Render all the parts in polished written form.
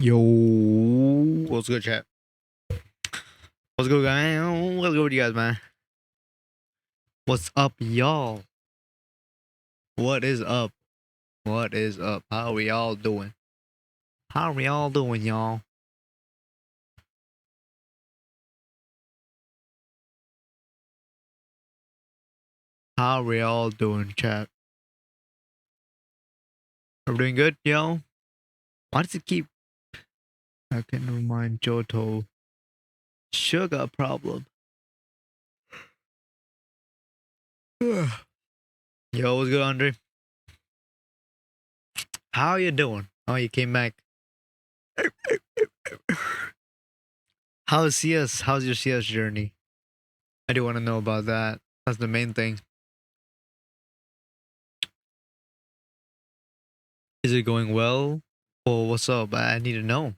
Yo, what's good, chat? What's good, guys? What's good with you guys, man? What's up, y'all? What is up? What is up? How are we all doing? How are we all doing, y'all? How are we all doing, chat? Are we doing good, yo? Why does it keep... I can remind Johto. Sugar problem. Yo, what's good, Andre? How are you doing? Oh, you came back. How's CS? How's your CS journey? I do want to know about that. That's the main thing. Is it going well? Oh, what's up? I need to know.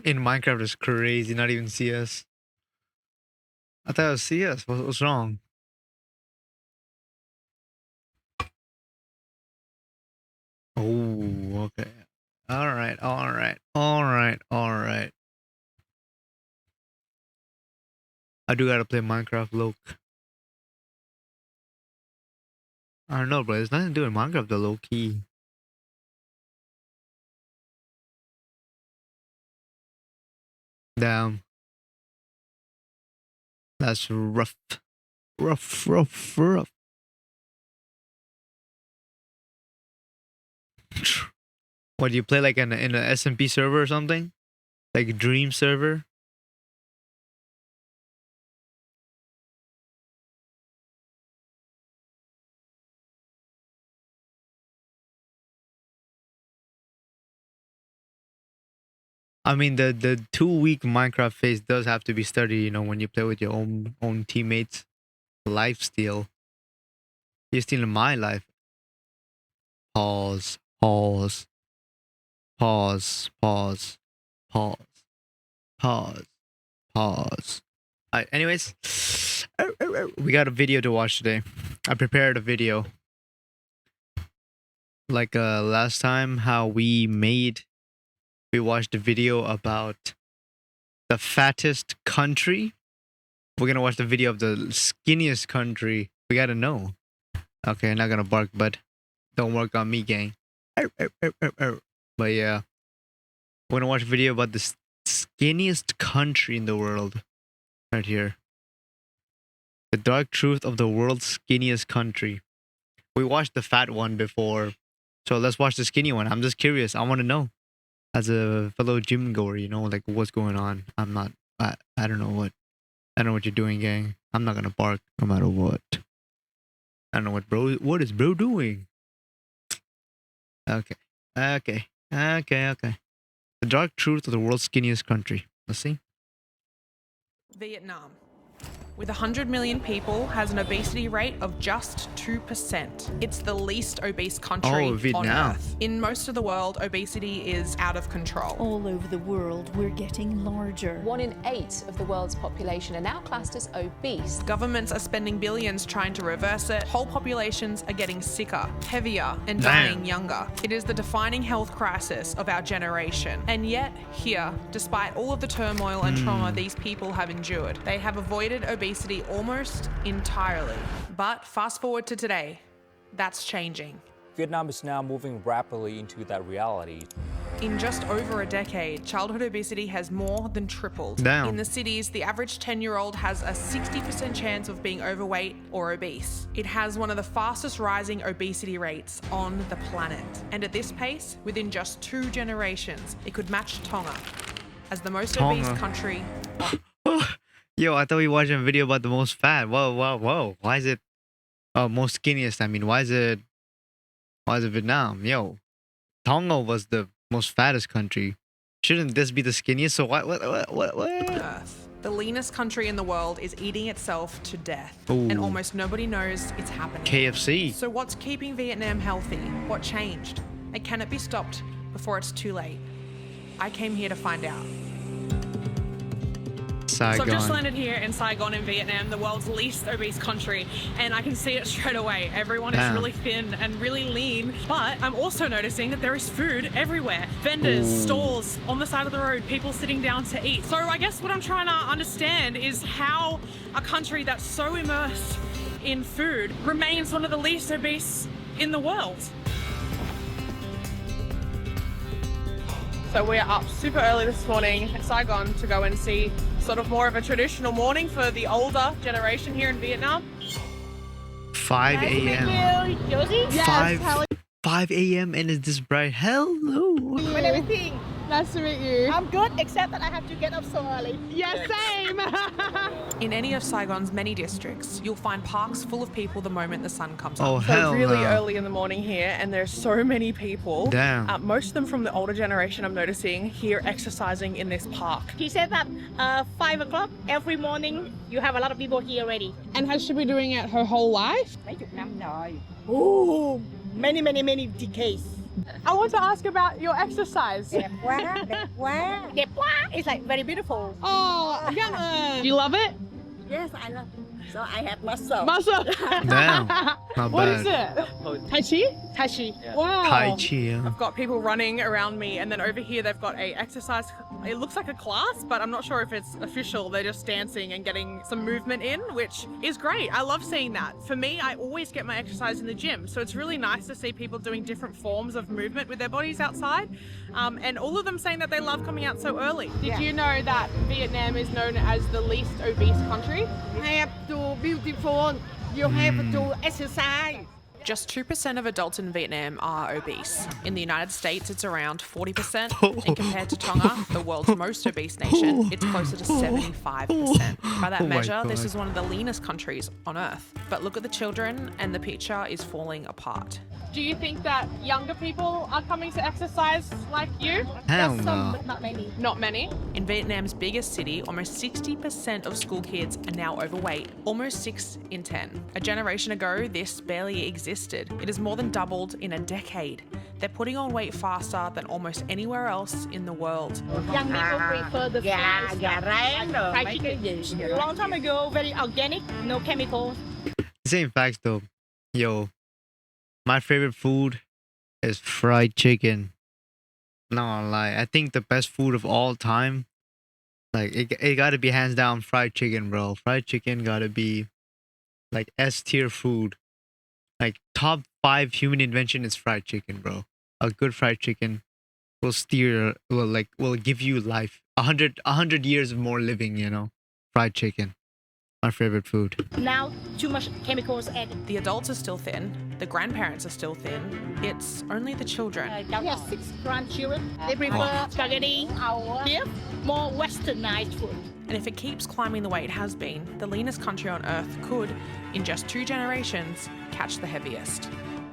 In Minecraft is crazy, not even CS. I thought it was CS. What's wrong? Oh, okay. Alright. I do gotta play Minecraft, look. I don't know, bro. There's nothing to do in Minecraft, the low key. Damn. That's rough. Rough. What, do you play like in an SMP server or something? Like a Dream server? I mean, the 2 week Minecraft phase does have to be studied, you know, when you play with your own teammates. Lifesteal. You're stealing my life. Pause. Alright, anyways, we got a video to watch today. I prepared a video. Like last time, how we watched a video about the fattest country. We're gonna watch the video of the skinniest country. We gotta know. Okay, I'm not gonna bark, but don't work on me, gang. But yeah, we're gonna watch a video about the skinniest country in the world. Right here. The dark truth of the world's skinniest country. We watched the fat one before, so let's watch the skinny one. I'm just curious. I want to know. As a fellow gym goer, you know, like what's going on. I don't know what. I don't know what you're doing, gang. I'm not gonna bark no matter what. I don't know what is bro doing? Okay. The dark truth of the world's skinniest country. Let's see. Vietnam, with 100 million people, has an obesity rate of just 2%. It's the least obese country on Earth. In most of the world, obesity is out of control. All over the world, we're getting larger. 1 in 8 of the world's population are now classed as obese. Governments are spending billions trying to reverse it. Whole populations are getting sicker, heavier, and dying younger. It is the defining health crisis of our generation. And yet, here, despite all of the turmoil and trauma these people have endured, they have avoided obesity almost entirely. But fast forward to today, that's changing. Vietnam is now moving rapidly into that reality. In just over a decade, childhood obesity has more than tripled. Damn. In the cities, the average 10-year-old has a 60% chance of being overweight or obese. It has one of the fastest rising obesity rates on the planet. And at this pace, within just 2 generations, it could match Tonga as the most obese country. Yo, I thought we watched a video about the most fat. Whoa. Why is it most skinniest? I mean, why is it Vietnam? Yo, Tonga was the most fattest country. Shouldn't this be the skinniest? So what? Earth. The leanest country in the world is eating itself to death. Ooh. And almost nobody knows it's happening. KFC. So what's keeping Vietnam healthy? What changed? And can it be stopped? before it's too late. I came here to find out. In just over a decade, childhood obesity has more than tripled. In the cities, the average 10-year-old has a 60% chance of being overweight or obese. It has one of the fastest rising obesity rates on the planet. And at this pace, within just 2 generations, it could match Tonga as the most obese country. Oh. I came here to find out. Saigon. So I've just landed here in Saigon in Vietnam, the world's least obese country, and I can see it straight away. Everyone is really thin and really lean, but I'm also noticing that there is food everywhere. Vendors, stalls on the side of the road, people sitting down to eat. So I guess what I'm trying to understand is how a country that's so immersed in food remains one of the least obese in the world. So we're up super early this morning in Saigon to go and see sort of more of a traditional morning for the older generation here in Vietnam. 5 a.m. Yes, 5 a.m. and it's this bright. Hello. and everything. Nice to meet you. I'm good, except that I have to get up so early. Yeah, same. In any of Saigon's many districts, you'll find parks full of people the moment the sun comes up. Oh, So hell really no. early in the morning here, and there's so many people. Damn. Most of them from the older generation I'm noticing here exercising in this park. He said that 5 o'clock every morning, you have a lot of people here already. And has she been doing it her whole life? Mấy chục năm rồi. Ooh, many decades. I want to ask about your exercise. Đẹp quá, đẹp quá. Đẹp quá. It's like very beautiful. Oh, do you love it? Yes, I love it. So I have muscle. Muscle. Damn. Not What bad. is it? Tai Chi? Tai Chi. Wow. Tai Chi. Yeah. I've got people running around me, and then over here they've got a exercise. It looks like a class, but I'm not sure if it's official. They're just dancing and getting some movement in, which is great. I love seeing that. For me, I always get my exercise in the gym, so it's really nice to see people doing different forms of movement with their bodies outside, and all of them saying that they love coming out so early. Did you know that Vietnam is known as the least obese country? Have to beautiful. You have to exercise. Just 2% of adults in Vietnam are obese. In the United States, it's around 40%. And compared to Tonga, the world's most obese nation, it's closer to 75%. By that Oh my measure, this God. is one of the leanest countries on Earth. But look at the children, and the picture is falling apart. Do you think that younger people are coming to exercise like you? Hell Some, no. but not many. Not many. In Vietnam's biggest city, almost 60% of school kids are now overweight, almost 6 in 10. A generation ago, this barely existed. It has more than doubled in a decade. They're putting on weight faster than almost anywhere else in the world. Young people prefer the fried gà rán rồi fried mấy chicken. cái gì. Long time ago, very organic, no chemicals. Same facts though. Yo, my favorite food is fried chicken. Not gonna lie. I think the best food of all time, like it gotta be hands down fried chicken, bro. Fried chicken gotta be like S tier food. Like top 5 human invention is fried chicken, bro. A good fried chicken will give you life. 100 years of more living, you know. Fried chicken. My favorite food. Now, too much chemicals added. The adults are still thin, the grandparents are still thin, it's only the children. We have 6 grandchildren. They prefer spaghetti, beef, more westernized food. And if it keeps climbing the way it has been, the leanest country on Earth could, in just 2 generations, catch the heaviest.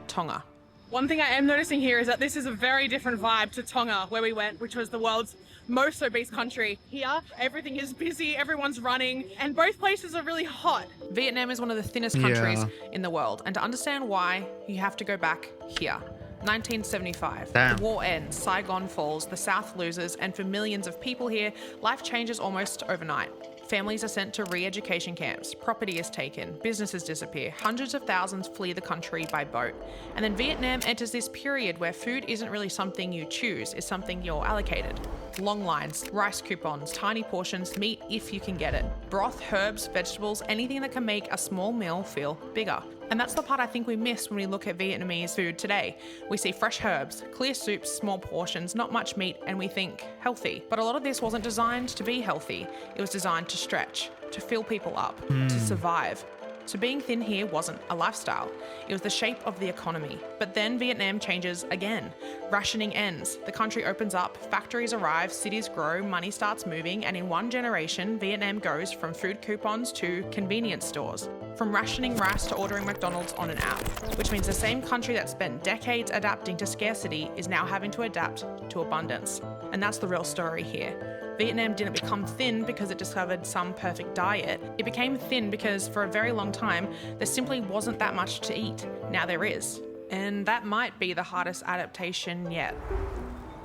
Tonga. One thing I am noticing here is that this is a very different vibe to Tonga, where we went, which was the world's most obese country. Here, everything is busy, everyone's running, and both places are really hot. Vietnam is one of the thinnest countries in the world, and to understand why, you have to go back here. 1975. Damn. The war ends, Saigon falls, the South loses, and for millions of people here, life changes almost overnight. Families are sent to re-education camps, property is taken, businesses disappear, hundreds of thousands flee the country by boat. And then Vietnam enters this period where food isn't really something you choose, it's something you're allocated. Long lines, rice coupons, tiny portions, meat if you can get it. Broth, herbs, vegetables, anything that can make a small meal feel bigger. And that's the part I think we miss when we look at Vietnamese food today. We see fresh herbs, clear soups, small portions, not much meat, and we think healthy. But a lot of this wasn't designed to be healthy. It was designed to stretch, to fill people up, to survive. So being thin here wasn't a lifestyle, it was the shape of the economy. But then Vietnam changes again. Rationing ends, the country opens up, factories arrive, cities grow, money starts moving, and in 1 generation, Vietnam goes from food coupons to convenience stores. From rationing rice to ordering McDonald's on an app, which means the same country that spent decades adapting to scarcity is now having to adapt to abundance. And that's the real story here. Vietnam didn't become thin because it discovered some perfect diet. It became thin because for a very long time, there simply wasn't that much to eat. Now there is. And that might be the hardest adaptation yet.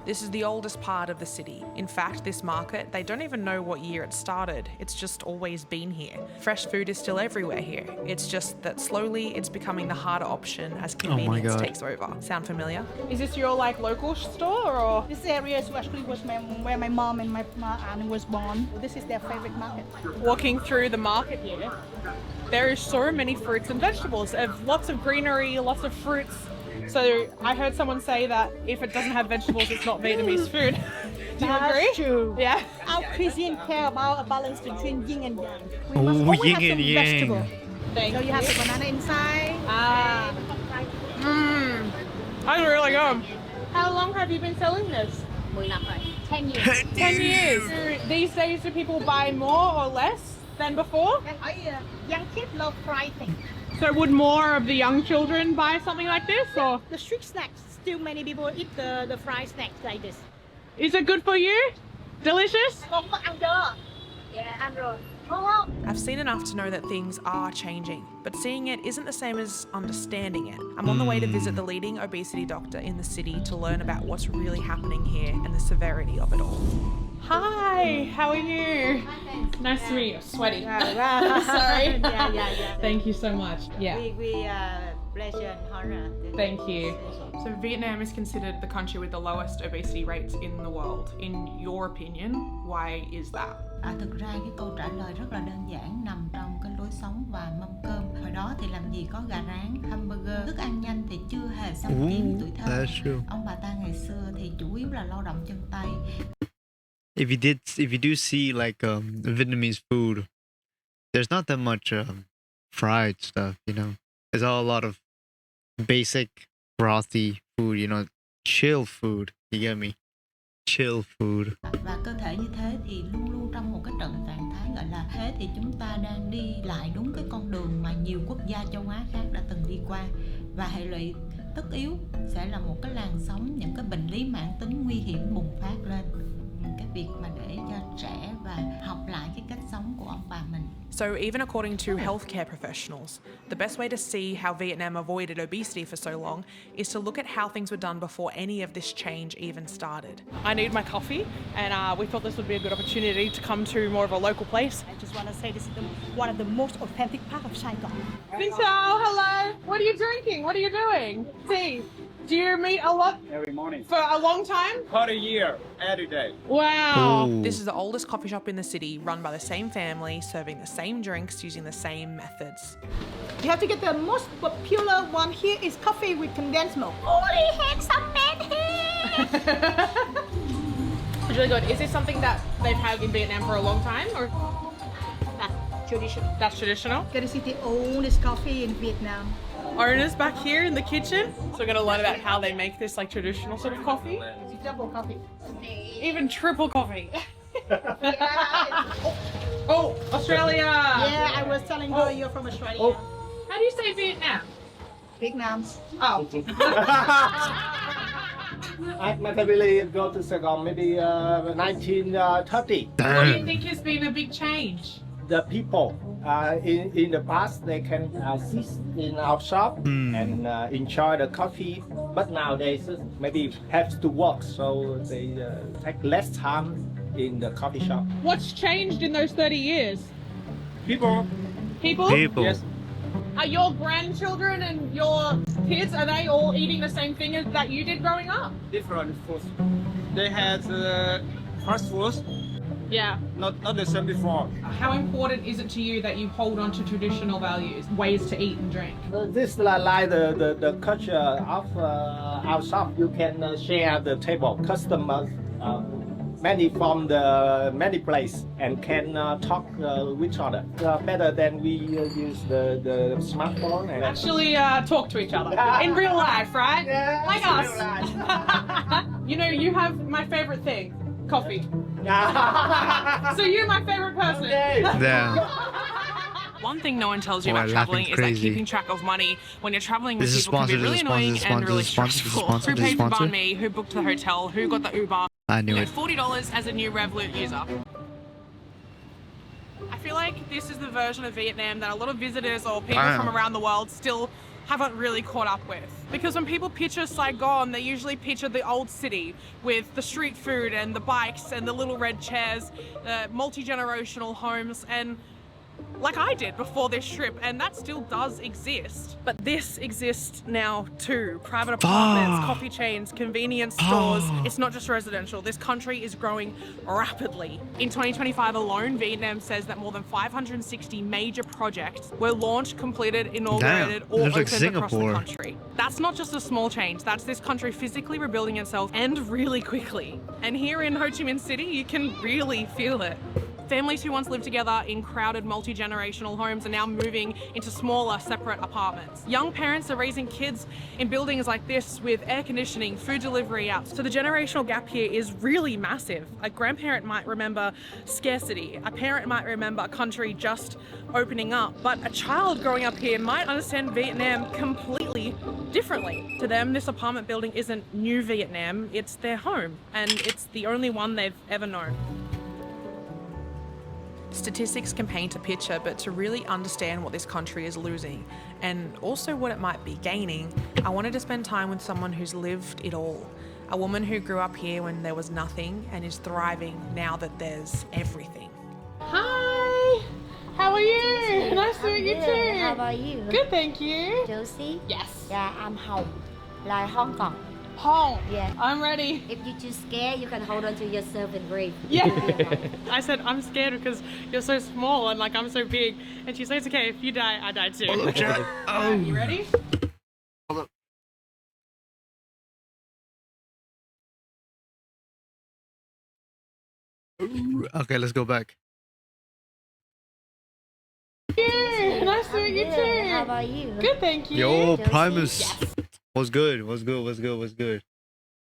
This is the oldest part of the city. In fact, this market, they don't even know what year it started. It's just always been here. Fresh food is still everywhere here. It's just that slowly it's becoming the harder option as convenience takes over. Sound familiar? Is this your like local store or? This area is actually where my mom and my aunt was born. This is their favorite market. Walking through the market here, there is so many fruits and vegetables. Lots of greenery, lots of fruits. So I heard someone say that if it doesn't have vegetables, it's not Vietnamese food. Do you agree? That's true. Yeah. Our cuisine care about a balance between yin and yang. We Oh, must always yin have and some yang. vegetable. Thank So you have the banana inside. That's really good. How long have you been selling this? 10 years. 10 years. These days, do people buy more or less than before? Young kids love fried things. So would more of the young children buy something like this, or The street snacks, still many people eat the fried snacks like this. is it good for you? Delicious? Không có ăn chưa? Dạ, ăn rồi. Ngon. I've seen enough to know that things are changing, but seeing it isn't the same as understanding it. I'm on the way to visit the leading obesity doctor in the city to learn about what's really happening here and the severity of it all. Hi, how are you? Nice to meet you. Sweaty. Sorry. Thank you so much. Yeah, We pleasure and honor. thank you. So Vietnam is considered the country with the lowest obesity rates in the world. In your opinion, why is that? Thực ra cái câu trả lời rất là đơn giản, nằm trong cái lối sống và mâm cơm. Hồi đó thì làm gì có gà rán, hamburger, thức ăn nhanh thì chưa hề xâm chiếm tuổi thơ. That's true. Ông bà ta ngày xưa thì chủ yếu là lao động chân tay. If you do see like Vietnamese food, there's not that much fried stuff, you know. There's a lot of basic brothy food, you know, chill food. You get me? Chill food. Và cơ thể như thế thì luôn luôn trong một cái trạng thái gọi là thế thì chúng ta đang đi lại đúng cái con đường mà nhiều quốc gia châu Á khác đã từng đi qua, và hệ lụy tất yếu sẽ là một cái làn sóng những cái bệnh lý mãn tính nguy hiểm bùng phát lên. Cái việc mà để cho trẻ và học lại cái cách sống của ông bà mình. So even according to healthcare professionals, the best way to see how Vietnam avoided obesity for so long is to look at how things were done before any of this change even started. I need my coffee, and we thought this would be a good opportunity to come to more of a local place. I just want to say this is one of the most authentic part of Saigon. Xin chào, hello. What are you drinking? What are you doing? Tea. Do you meet a lot Every morning. for a long time? About a year, every day. Wow. Ooh. This is the oldest coffee shop in the city, run by the same family, serving the same drinks, using the same methods. You have to get the most popular one here is coffee with condensed milk. Only handsome man here. It's really good. Is this something that they've had in Vietnam for a long time, or That's traditional. that's traditional? Get to see the oldest coffee in Vietnam. Owner's back here in the kitchen, so we're gonna learn about how they make this like traditional sort of coffee. It's double coffee. Even triple coffee. Oh, Australia! Yeah, I was telling her you're from Australia. How do you say Vietnam? Vietnam. Oh. My family go to Saigon maybe 1930. What do you think has been a big change? The people in the past they can sit in our shop and enjoy the coffee, but nowadays maybe have to work, so they take less time in the coffee shop. What's changed in those 30 years? People, People? People. yes, Are your grandchildren and your kids, are they all eating the same thing as that you did growing up? different foods. They had fast food, Yeah. not the same before. How important is it to you that you hold on to traditional values, ways to eat and drink? This is like the culture of our shop. You can share the table. Customers, many from the many place, and can talk with each other better than we use the smartphone. And Actually talk to each other in real life, right? Yeah, Like in us. real life. You know, you have my favorite thing, coffee. So you're my favorite person. Yeah. One thing no one tells you Oh, about I'm traveling laughing is that crazy. keeping track of money when you're traveling with This is people can be sponsored, really this is annoying sponsored, and really this is sponsored, this is stressful. sponsored, Who this is paid for sponsored. me? Who booked the hotel? Who got the Uber? I knew You know, it. $40 as a new Revolut user. I feel like this is the version of Vietnam that a lot of visitors or people Wow. from around the world still haven't really caught up with. Because when people picture Saigon, they usually picture the old city with the street food and the bikes and the little red chairs, the multi-generational homes, and like I did before this trip, and that still does exist. But this exists now too. Private apartments, coffee chains, convenience stores. It's not just residential. This country is growing rapidly. In 2025 alone, Vietnam says that more than 560 major projects were launched, completed, inaugurated, or looks like opened across the Singapore. country. That's not just a small change. That's this country physically rebuilding itself, and really quickly. And here in Ho Chi Minh City, you can really feel it. Families who once lived together in crowded multi-generational homes are now moving into smaller, separate apartments. Young parents are raising kids in buildings like this with air conditioning, food delivery out. So the generational gap here is really massive. A grandparent might remember scarcity. A parent might remember a country just opening up. But a child growing up here might understand Vietnam completely differently. To them, this apartment building isn't new Vietnam, it's their home. And it's the only one they've ever known. Statistics can paint a picture, but to really understand what this country is losing and also what it might be gaining, I wanted to spend time with someone who's lived it all. A woman who grew up here when there was nothing and is thriving now that there's everything. Hi! How are you? Nice to meet you too. How about you? Good, thank you. Josie? Yes. Yeah, I'm Hồng. Like Hong Kong. Hong. Yeah. I'm ready. If you're too scared, you can hold on to yourself and breathe. Yeah. I said, I'm scared because you're so small and like I'm so big. And she said, it's okay, if you die, I die too. You ready? Okay, let's go back. Yeah. Nice to meet you too. How about you? Good, thank you. Yo, Josie? Primus. Was good.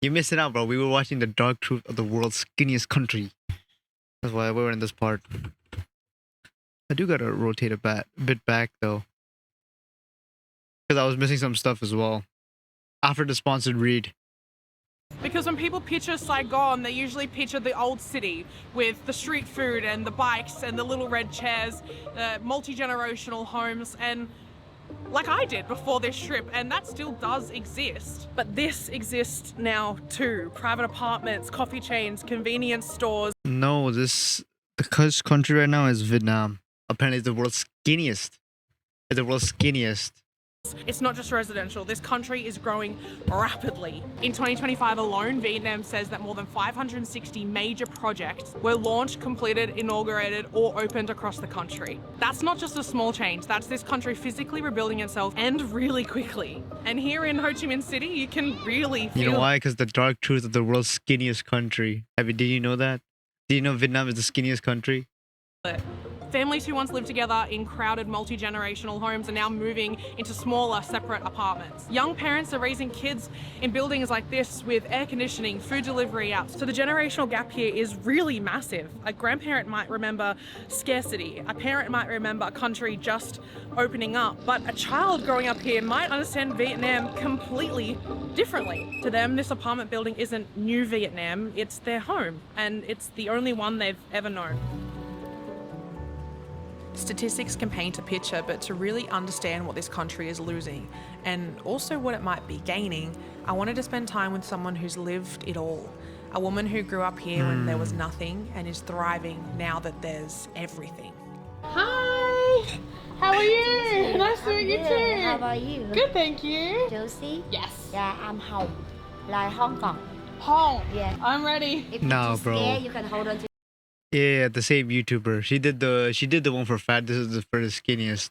You missing out, bro. We were watching the dark truth of the world's skinniest country. That's why we were in this part. I do gotta rotate a bit back though, because I was missing some stuff as well. After the sponsored read. Because when people picture Saigon, they usually picture the old city with the street food and the bikes and the little red chairs, the multi-generational homes, and like I did before this trip, and that still does exist. But this exists now too. Private apartments, coffee chains, convenience stores. No, the country right now is Vietnam. Apparently, it's the world's skinniest. It's the world's skinniest. It's not just residential. This country is growing rapidly. In 2025 alone, Vietnam says that more than 560 major projects were launched, completed, inaugurated, or opened across the country. That's not just a small change. That's this country physically rebuilding itself, and really quickly. And here in Ho Chi Minh City, you can really feel. You know why? Because the dark truth of the world's skinniest country. Did you know that? Did you know Vietnam is the skinniest country? Families who once lived together in crowded multi-generational homes are now moving into smaller, separate apartments. Young parents are raising kids in buildings like this with air conditioning, food delivery out. So the generational gap here is really massive. A grandparent might remember scarcity. A parent might remember a country just opening up. But a child growing up here might understand Vietnam completely differently. To them, this apartment building isn't new Vietnam, it's their home. And it's the only one they've ever known. Statistics can paint a picture, but to really understand what this country is losing and also what it might be gaining, I wanted to spend time with someone who's lived it all. A woman who grew up here when there was nothing and is thriving now that there's everything. Hi! How are you? Nice to meet you too. How about you? Good, thank you. Josie? Yes. Yeah, I'm Hồng. Like Hong Kong. Hong. Yeah. I'm ready. If you're No, too bro. scared, you can hold on to. Yeah, the same YouTuber. She did the one for fat. This is for the skinniest.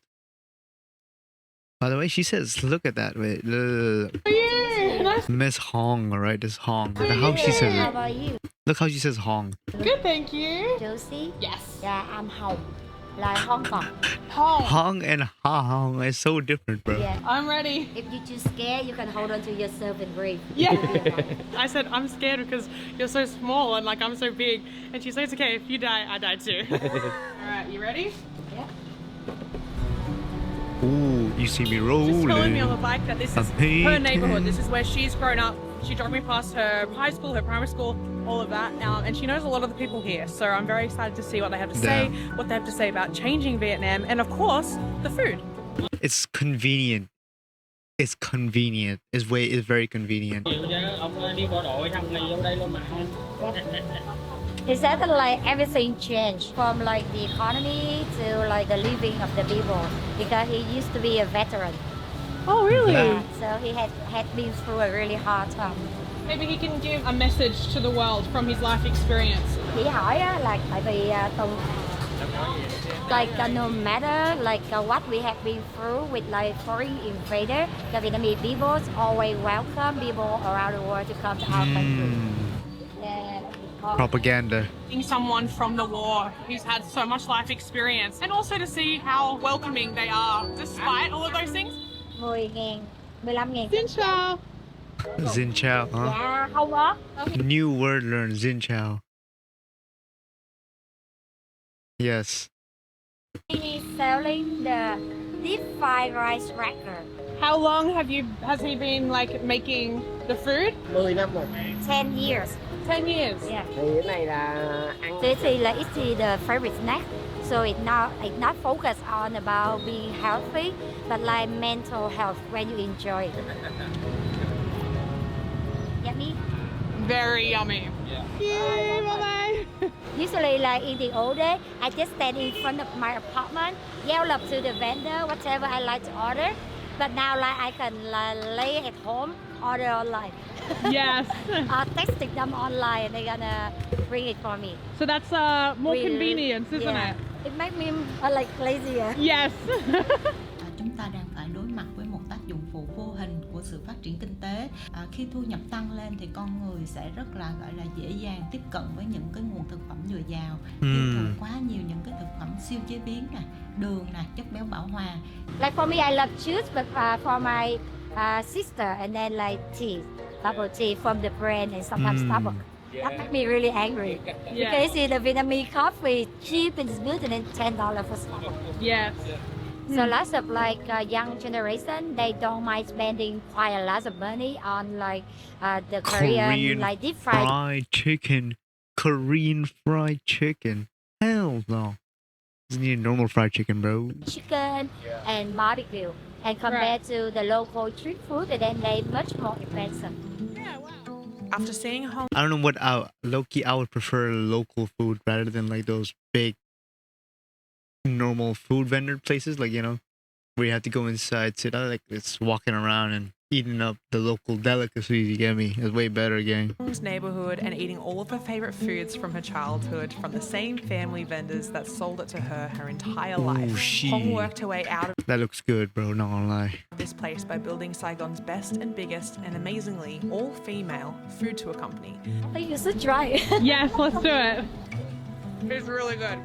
By the way, she says, look at that. Wait, look. How are you? Nice. Miss Hong, alright? This Hong. Look at how she says How it. about you? Look how she says Hong. Good, thank you. Josie? Yes. Yeah, I'm Hồng. Like Hong Kong. Hong. Hong and Hong is so different, bro. Yeah. I'm ready. If you're too scared, you can hold on to yourself and breathe. Yeah. I said, I'm scared because you're so small and like I'm so big. And she said, it's okay, if you die, I die too. Alright, you ready? Yeah. Ooh, you see me rolling. She's telling me on the bike that this is her painting. neighborhood. This is where she's grown up. She dropped me past her high school, her primary school, all of that. And she knows a lot of the people here. So I'm very excited to see what they have to say, what they have to say about changing Vietnam, and of course, the food. It's convenient. it's convenient. It's very convenient. He said that like everything changed from like the economy to like the living of the people because he used to be a veteran. Oh, really? Yeah, so he had been through a really hard time. Maybe he can give a message to the world from his life experience. He hỏi á, là tại vì no matter what we have been through with like foreign invader, the Vietnamese people always welcome people around the world to come to our country. Yeah. Propaganda. Seeing someone from the war who's had so much life experience, and also to see how welcoming they are despite all of those things. 10.000, 15.000. Xin chào. Xin chào, huh? Yeah, how much? New word learned. Xin chào. Yes. He's selling the deep fried rice cracker. How long has he been like making the food? 10 năm rồi. 10 years. 10 years. Yeah. Thì cái này là ăn. This is like it's the favorite snack. So it's not focused on about being healthy, but like mental health when you enjoy it. Yummy. Very yummy. Yeah. Bye-bye. Usually, like in the old day, I just stand in front of my apartment, yell up to the vendor whatever I like to order. But now, like I can lay at home, order online. Yes. Texting them online, and they're gonna bring it for me. So that's more convenience, isn't it? It makes me like lazier. Yes. Chúng ta đang phải đối mặt với một tác dụng phụ vô hình của sự phát triển kinh tế. Khi thu nhập tăng lên thì con người sẽ rất là gọi là dễ dàng tiếp cận với những cái nguồn thực phẩm dồi dào, tiêu thụ quá nhiều những cái thực phẩm siêu chế biến nè, đường nè, chất béo bão hòa. Like for me, I love juice, but for my sister, and then like tea, bubble tea from the brand, and sometimes Starbucks. That makes me really angry. Because you see the Vietnamese coffee cheap and it's good, and then $10 for Starbucks. Yes. So lots of like young generation, they don't mind spending quite a lot of money on like the Korean like deep fried chicken. Korean fried chicken. Hell no. Just need normal fried chicken, bro. chicken and barbecue. And compared to the local street food, and then they much more expensive. Yeah, wow. After seeing Hong I don't know what low-key I would prefer local food rather than like those big normal food vendor places, like, you know, where you have to go inside, sit out, like it's walking around and eating up the local delicacies, you get me? It's way better, gang. Hong's neighborhood and eating all of her favorite foods from her childhood from the same family vendors that sold it to her entire life. Shit. Hong worked her way out of That looks good, bro, not gonna lie. this place by building Saigon's best and biggest and amazingly all-female food tour company. I think you should try it. Yes, let's do it. It's really good.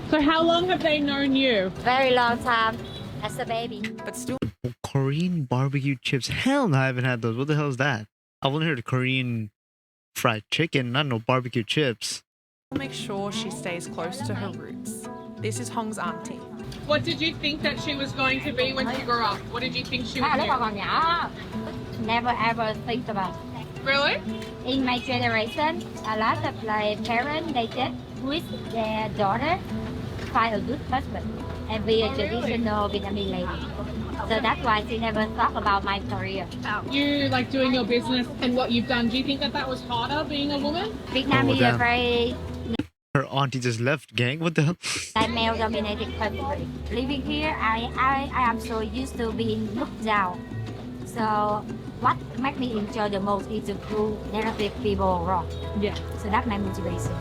So how long have they known you? Very long time as a baby. But still Korean barbecue chips. Hell no, I haven't had those. What the hell is that? I've only heard of Korean fried chicken, not no barbecue chips. make sure she stays close to her roots. This is Hong's auntie. What did you think that she was going to be when she grew up? What did you think she would lúc mà do? còn nhỏ, never ever think about it. Really? In my generation, a lot of like parents, they just wish their daughter find a good husband and be a traditional Vietnamese lady. So that's why she never thought about my career. You like doing your business and what you've done. Do you think that that was harder being a woman? Vietnam is a very Her auntie just left, gang. What the hell? male-dominated country. Living here, I am so used to being looked down. So what makes me enjoy the most is to prove negative people wrong. Yeah. So that's my motivation.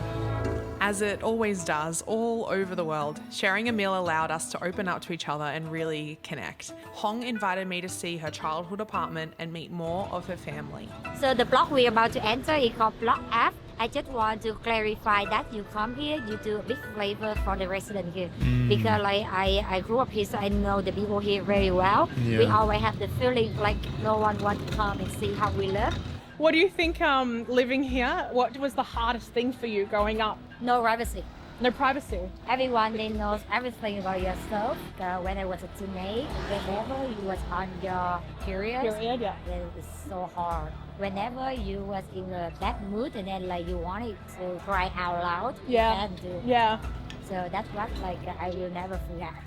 As it always does, all over the world, sharing a meal allowed us to open up to each other and really connect. Hong invited me to see her childhood apartment and meet more of her family. So the block we're about to enter is called Block F. I just want to clarify that you come here, you do a big flavor for the resident here. Because like I grew up here, so I know the people here very well. Yeah. We always have the feeling like no one wants to come and see how we live. What do you think living here, what was the hardest thing for you growing up? No privacy. No privacy. Everyone, they knows everything about yourself. When I was a teenager, whenever you was on your period, Yeah. then it's so hard. Whenever you was in a bad mood and then like you wanted to cry out loud, Yeah. you can't do. Yeah. So that's what like I will never forget.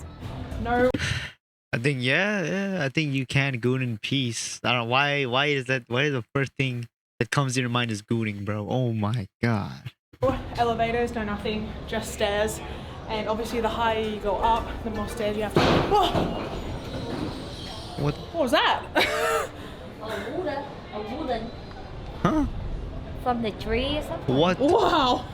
No I think yeah. I think you can goon in peace. I don't know why. Why is that? Why is the first thing that comes to your mind is gooning, bro? Oh my god. Elevators, no nothing, just stairs. And obviously the higher you go up, the more stairs you have to. Whoa! What? What was that? A wooden Huh? from the tree or something. What? Wow!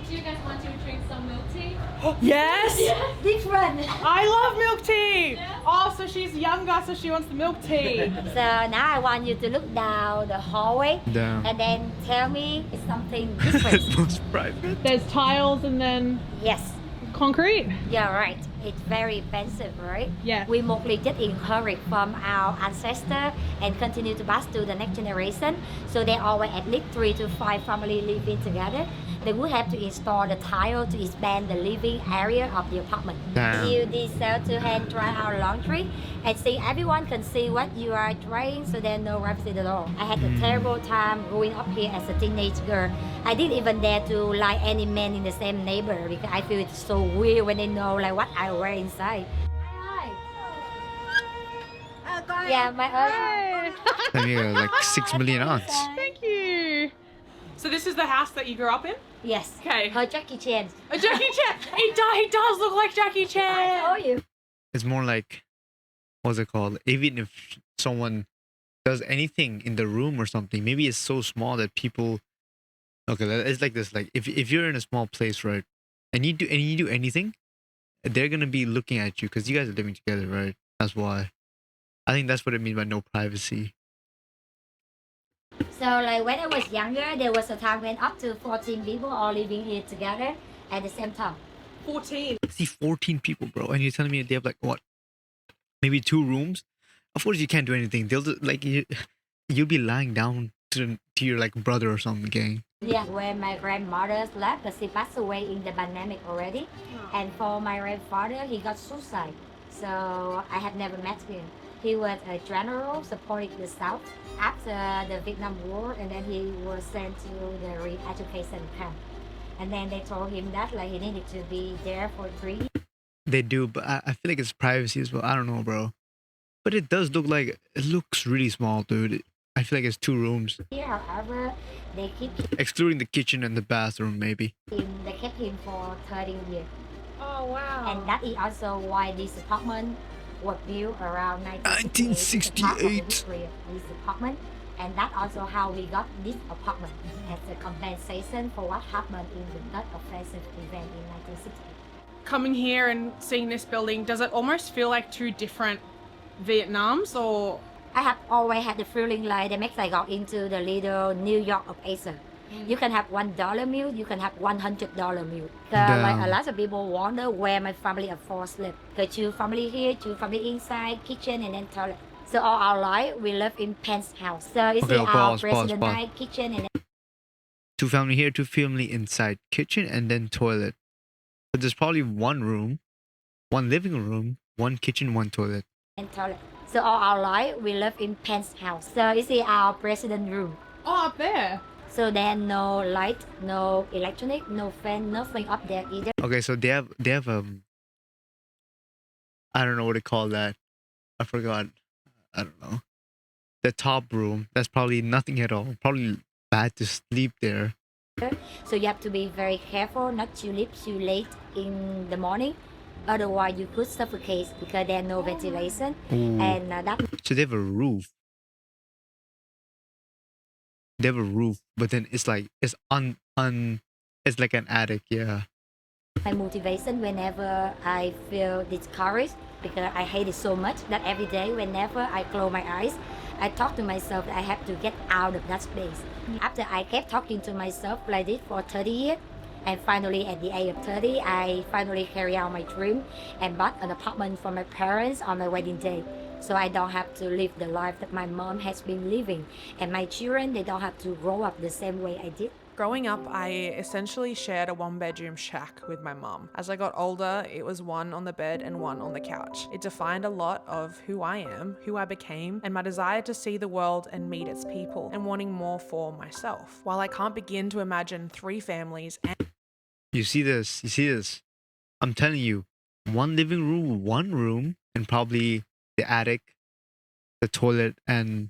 Do you guys want to drink some milk tea? Yes! Different. I love milk tea! Oh, so she's younger, so she wants the milk tea. So now I want you to look down the hallway Down. and then tell me it's something different. Most private. There's tiles and then Yes. concrete. Yeah, right. It's very expensive, right? Yeah. We mostly just inherit from our ancestor and continue to pass to the next generation. So they always at least 3 to 5 families living together. They would have to install the tile to expand the living area of the apartment. Damn. You decide to hand dry our laundry and see everyone can see what you are drying, so there's no privacy at all. I had a terrible time growing up here as a teenage girl. I didn't even dare to like any man in the same neighbor because I feel it's so weird when they know like what I wear inside. Yeah, my Then you got like 6 million aunts. Thank you. So this is the house that you grew up in? Yes. Okay. Her Jackie Chan. A Jackie Chan! He does look like Jackie I Chan! told you. It's more like, what's it called? Even if someone does anything in the room or something, maybe it's so small that people. Okay, it's like this. Like if you're in a small place, right, and you do anything, they're gonna be looking at you because you guys are living together, right? That's why. I think that's what it means by no privacy. So like when I was younger, there was a time when up to 14 people all living here together at the same time. 14. See, 14 people, bro, and you're telling me they have like what? Maybe 2 rooms. Of course, you can't do anything. They'll just, like you'll be lying down to your like brother or something, gang. Yeah, when my grandmother left, because she passed away in the pandemic already. And for my grandfather, he got suicide. So I have never met him. He was a general supporting the South after the Vietnam War, and then he was sent to the re-education camp. And then they told him that like he needed to be there for 3 years. They do, but I feel like it's privacy as well. I don't know, bro. But it does look like it looks really small, dude. I feel like it's 2 rooms, However, they excluding the kitchen and the bathroom, maybe. they kept him for 30 years. Oh, wow. And that is also why this apartment was built around 1968. This apartment, and that's also how we got this apartment as a compensation for what happened in the not offensive event in 1960. Coming here and seeing this building, does it almost feel like 2 different Vietnams or? I have always had the feeling like they make Saigon into the little New York of Asia. You can have $1 meal, you can have $100 meal. Like a lot of people wonder where my family of 4 live. The 2 family here, 2 family inside, kitchen and then toilet. So all our life we live in penthouse. So it's Okay, our pause. president kitchen and then 2 family here, 2 family inside, kitchen and then toilet. But there's probably 1 room, 1 living room, 1 kitchen, 1 toilet. toilet. So all our life we live in penthouse. So it's our president room. Oh, up there. So there's no light, no electronic, no fan, nothing up there either. Okay, so they have I don't know what to call that. I forgot. I don't know. The top room. That's probably nothing at all. Probably bad to sleep there. So you have to be very careful not to leave too late in the morning. Otherwise you could suffocate because there's no ventilation. Ooh. And that. So they have a roof. They have a roof, but then it's like it's it's like an attic, yeah. My motivation whenever I feel discouraged because I hate it so much that every day whenever I close my eyes, I talk to myself that I have to get out of that space. After I kept talking to myself like this for 30 years, and finally at the age of 30, I finally carry out my dream and bought an apartment for my parents on my wedding day. So I don't have to live the life that my mom has been living. And my children, they don't have to grow up the same way I did. Growing up, I essentially shared a 1-bedroom shack with my mum. As I got older, it was 1 on the bed and 1 on the couch. It defined a lot of who I am, who I became, and my desire to see the world and meet its people, and wanting more for myself. While I can't begin to imagine 3 families and... You see this? I'm telling you, 1 living room, 1 room, and probably the attic, the toilet, and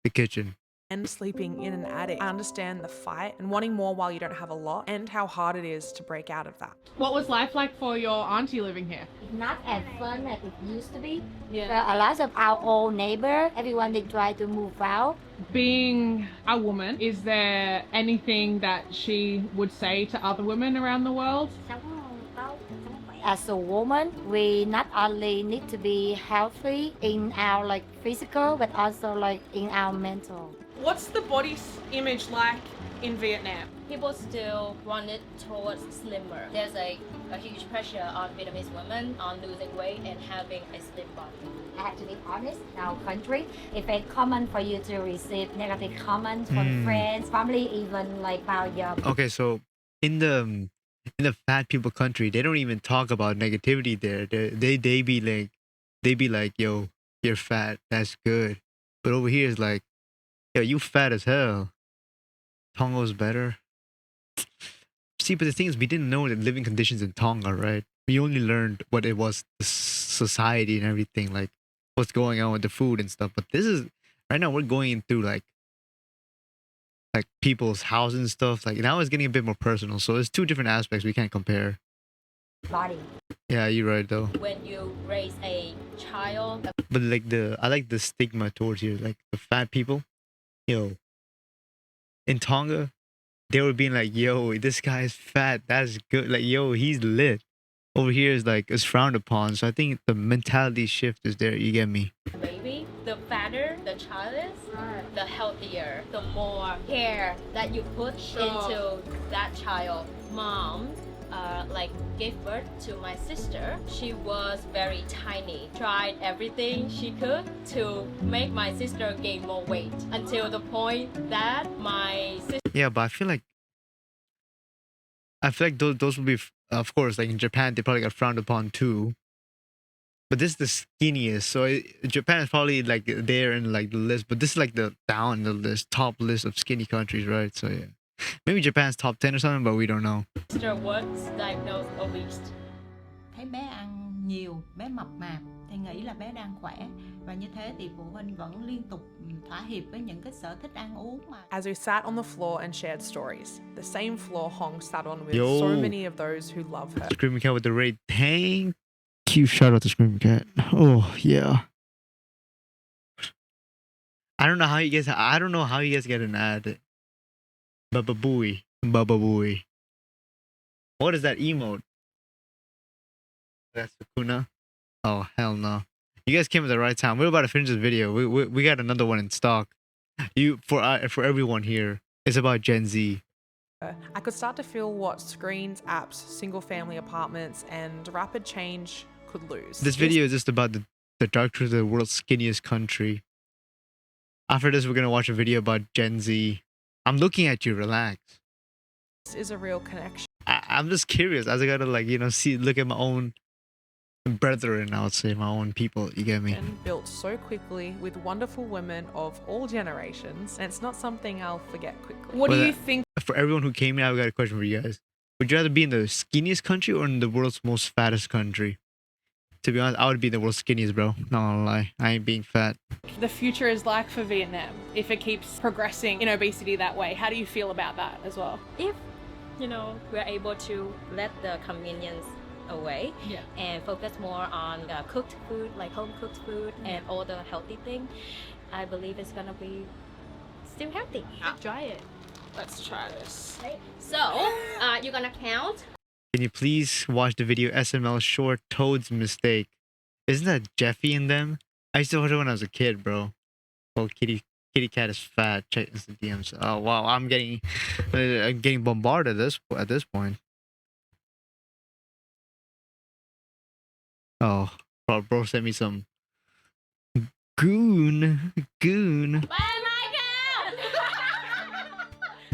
the kitchen. And sleeping in an attic. I understand the fight and wanting more while you don't have a lot, and how hard it is to break out of that. What was life like for your auntie living here? Not as fun as it used to be. Yeah. A lot of our old neighbor, everyone they try to move out. Being a woman, is there anything that she would say to other women around the world? As a woman, we not only need to be healthy in our like physical, but also like in our mental. What's the body image like in Vietnam? People still want it towards slimmer. There's a huge pressure on Vietnamese women on losing weight and having a slim body. I have to be honest, in our country, it's very common for you to receive negative comments from friends, family, even like about your... Okay, so in the fat people country, they don't even talk about negativity there. They be like, yo, you're fat, that's good. But over here is like, yo, you fat as hell. Tonga's better. See, but the thing is, we didn't know the living conditions in Tonga, right? We only learned what it was, the society and everything, like what's going on with the food and stuff. But this is right now we're going through like people's houses and stuff. Like now it's getting a bit more personal. So it's two different aspects we can't compare. Body. Yeah, you're right though. When you raise a child, but like I like the stigma towards you, like the fat people. Yo, in Tonga, they were being like, yo, this guy's fat, that's good. Like, yo, he's lit. Over here is like, it's frowned upon. So I think the mentality shift is there. You get me? baby, the fatter the child is, the healthier, the more care that you put into that child. Mom gave birth to my sister. She was very tiny. Tried everything she could to make my sister gain more weight until the point that my sister... Yeah, but I feel like those would be, of course, like in Japan, they probably got frowned upon too. But this is the skinniest, so Japan is probably like there in like the list. But this is like the down the list, top list of skinny countries, right? So yeah, maybe Japan's top 10 or something, but we don't know. Sister was diagnosed obese. Thấy bé ăn nhiều, bé mập mạp thì nghĩ là bé đang khỏe, và như thế thì phụ huynh vẫn liên tục thỏa hiệp với những cái sở thích ăn uống mà. As we sat on the floor and shared stories, the same floor Hong sat on with Yo. so many of those who love her. Screaming Cat with the raid. Thank you. Shout out to Screaming Cat. Oh yeah. I don't know how you guys get an ad. Baba Booey. Baba Booey. What is that emote? That's Sakuna. Oh hell no. You guys came at the right time. We're about to finish this video. We got another one in stock. For everyone here. It's about Gen Z. I could start to feel what screens, apps, single-family apartments, and rapid change could lose. This video is just about the dark truth of the world's skinniest country. After this, we're gonna watch a video about Gen Z. I'm looking at you. Relax. This is a real connection. I'm just curious. As I gotta look at my own brethren. I would say my own people. You get me? Built so quickly with wonderful women of all generations, and it's not something I'll forget quickly. What do you think? For everyone who came in, I've got a question for you guys. Would you rather be in the skinniest country or in the world's most fattest country? To be honest, I would be the world's skinniest, bro. Not gonna lie. I ain't being fat. The future is like for Vietnam if it keeps progressing in obesity that way. How do you feel about that as well? If, we're able to let the convenience away and focus more on cooked food, like home cooked food and all the healthy things, I believe it's gonna be still healthy. Try it. Let's try this. Okay. So, you're gonna count. Can you please watch the video SML short Toad's Mistake? Isn't that Jeffy in them? I used to watch it when I was a kid, bro. Oh, kitty cat is fat. Check the DMs. Oh wow, I'm getting bombarded at this point. Oh, bro sent me some goon. Why my count?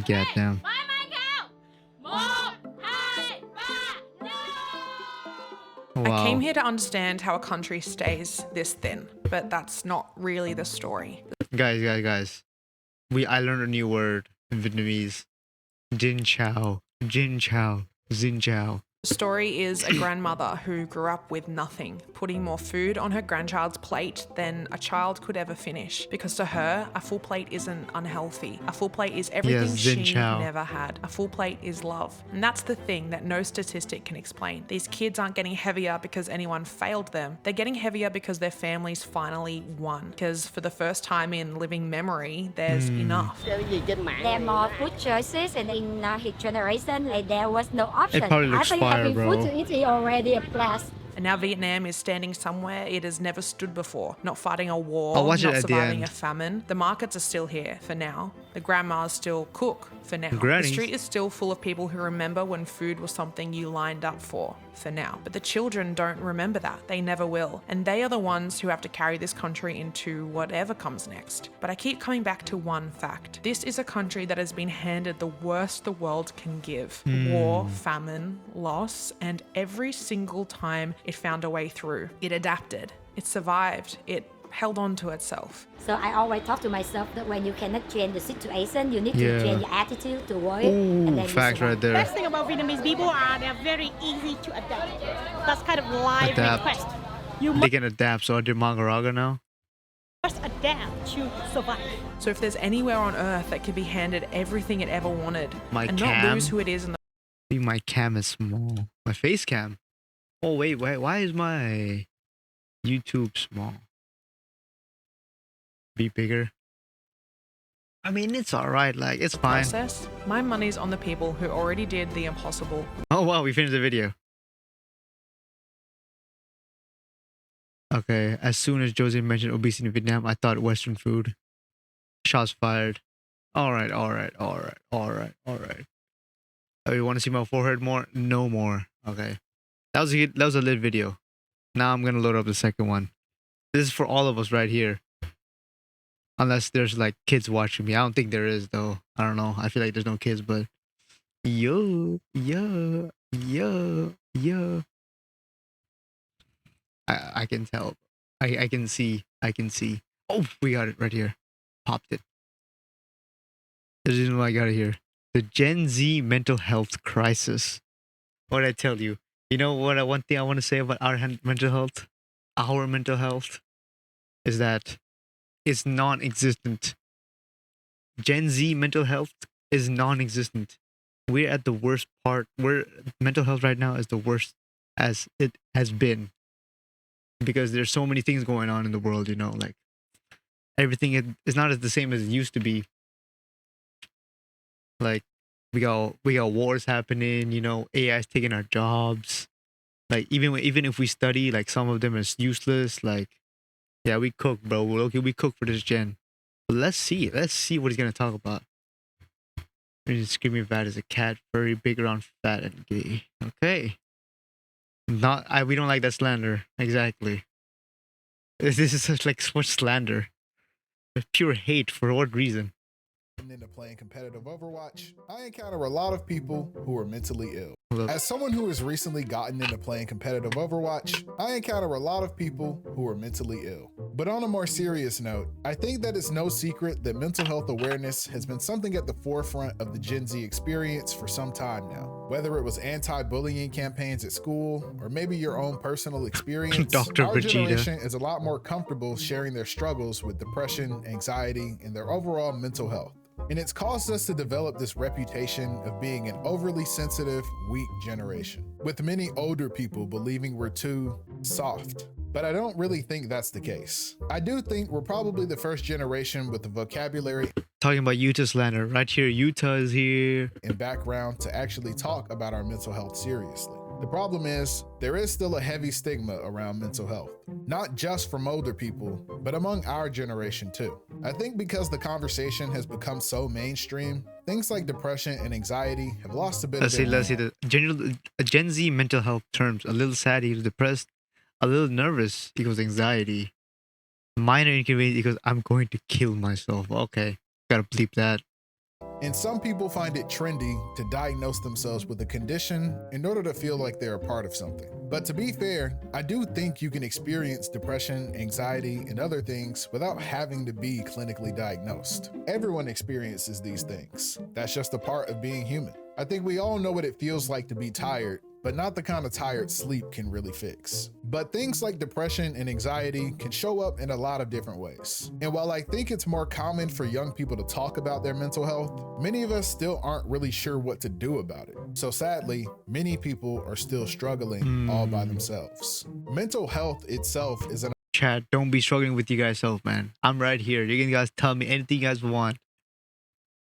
Get down. Why my count? Wow. I came here to understand how a country stays this thin, but that's not really the story. Guys. I learned a new word in Vietnamese. Jin Chao. Xin Chao. The The story is a grandmother who grew up with nothing, putting more food on her grandchild's plate than a child could ever finish. Because to her, a full plate isn't unhealthy. A full plate is everything Yes, Xin she Chao. never had. A full plate is love. And that's the thing that no statistic can explain. These kids aren't getting heavier because anyone failed them. They're getting heavier because their families finally won. Because for the first time in living memory, there's enough. There are more food choices, and in his generation, like, there was no option. It probably looks I think fire, having bro. food to eat is already a plus. And now Vietnam is standing somewhere it has never stood before, not fighting a war, I'll watch it not at the surviving a end. famine. The markets are still here for now. The grandmas still cook for now. Grannies. The street is still full of people who remember when food was something you lined up for now. But the children don't remember that. They never will. And they are the ones who have to carry this country into whatever comes next. But I keep coming back to one fact. This is a country that has been handed the worst the world can give. War, famine, loss, and every single time it found a way through, it adapted, it survived, it held on to itself. So I always talk to myself that when you cannot change the situation, you need Yeah. to change your attitude toward it, Ooh, and then you facts survive. right there. Best thing about Vietnamese people are they're very easy to adapt. That's kind of live Adapt. request. You They can adapt. So I did Mangaraga now. must adapt to survive. So if there's anywhere on earth that could be handed everything it ever wanted My and cam. not lose who it is in the See, my cam is small. My face cam. Oh wait, why is my YouTube small? Be bigger. I mean, it's alright. Like, it's fine. process, my money's on the people who already did the impossible. Oh wow, we finished the video. Okay, as soon as Jose mentioned obesity in Vietnam, I thought Western food. Shots fired. Alright. Oh, you want to see my forehead more? No more. Okay. That was a lit video. Now I'm gonna load up the second one. This is for all of us right here. Unless there's like kids watching me. I don't think there is though. I don't know. I feel like there's no kids, but yo. I can tell. I can see. Oh, we got it right here. Popped it. There's reason why I got it here. The Gen Z mental health crisis. What did I tell you? You know what? One thing I want to say about our mental health, is that it's non-existent. Gen Z mental health is non-existent. We're at the worst part. Mental health right now is the worst as it has been, because there's so many things going on in the world. You know, like everything is not as the same as it used to be. Like we got wars happening. You know, AI is taking our jobs. Like even if we study, like some of them is useless. Like, yeah, we cook, bro. Okay, we cook for this gen. But let's see what he's gonna talk about. Screaming fat is a cat, furry, big, round, fat, and gay. Okay. We don't like that slander. Exactly. This is such much slander. Pure hate. For what reason? Into playing competitive Overwatch, I encounter a lot of people who are mentally ill. Look. As someone who has recently gotten into playing competitive Overwatch, I encounter a lot of people who are mentally ill. But on a more serious note, I think that it's no secret that mental health awareness has been something at the forefront of the Gen Z experience for some time now. Whether it was anti-bullying campaigns at school, or maybe your own personal experience, Dr. our Vegeta. generation is a lot more comfortable sharing their struggles with depression, anxiety, and their overall mental health. And it's caused us to develop this reputation of being an overly sensitive, weak generation, with many older people believing we're too soft. But I don't really think that's the case. I do think we're probably the first generation with the vocabulary Talking about Utah slander. Right here, Utah is here. and background to actually talk about our mental health seriously. The problem is, there is still a heavy stigma around mental health, not just from older people, but among our generation too. I think because the conversation has become so mainstream, things like depression and anxiety have lost a bit Let's of their see the Gen Z mental health terms. A little sad equals depressed. A little nervous equals anxiety. Minor inconvenience equals I'm going to kill myself. Okay, gotta bleep that. And some people find it trendy to diagnose themselves with a condition in order to feel like they're a part of something. But to be fair, I do think you can experience depression, anxiety, and other things without having to be clinically diagnosed. Everyone experiences these things. That's just a part of being human. I think we all know what it feels like to be tired, but not the kind of tired sleep can really fix. But things like depression and anxiety can show up in a lot of different ways. And while I think it's more common for young people to talk about their mental health, many of us still aren't really sure what to do about it. So sadly, many people are still struggling all by themselves. Mental health itself is an Chat, don't be struggling with you guys self, man. I'm right here. You can guys tell me anything you guys want.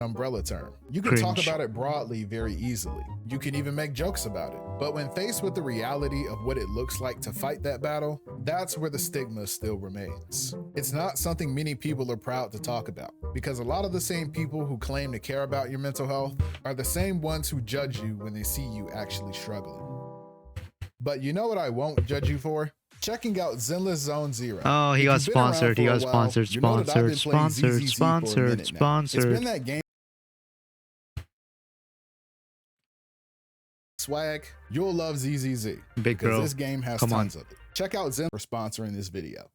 umbrella term. You can talk about it broadly very easily. You can even make jokes about it. But when faced with the reality of what it looks like to fight that battle, that's where the stigma still remains. It's not something many people are proud to talk about, because a lot of the same people who claim to care about your mental health are the same ones who judge you when they see you actually struggling. But you know what I won't judge you for? Checking out Zenless Zone Zero. Oh, he got sponsored. He got sponsored. Sponsored. Sponsored. Sponsored. It's Sponsored. been that game swag. You'll love ZZZ. Big because girl. this game has tons of it. Check out Zen for sponsoring this video.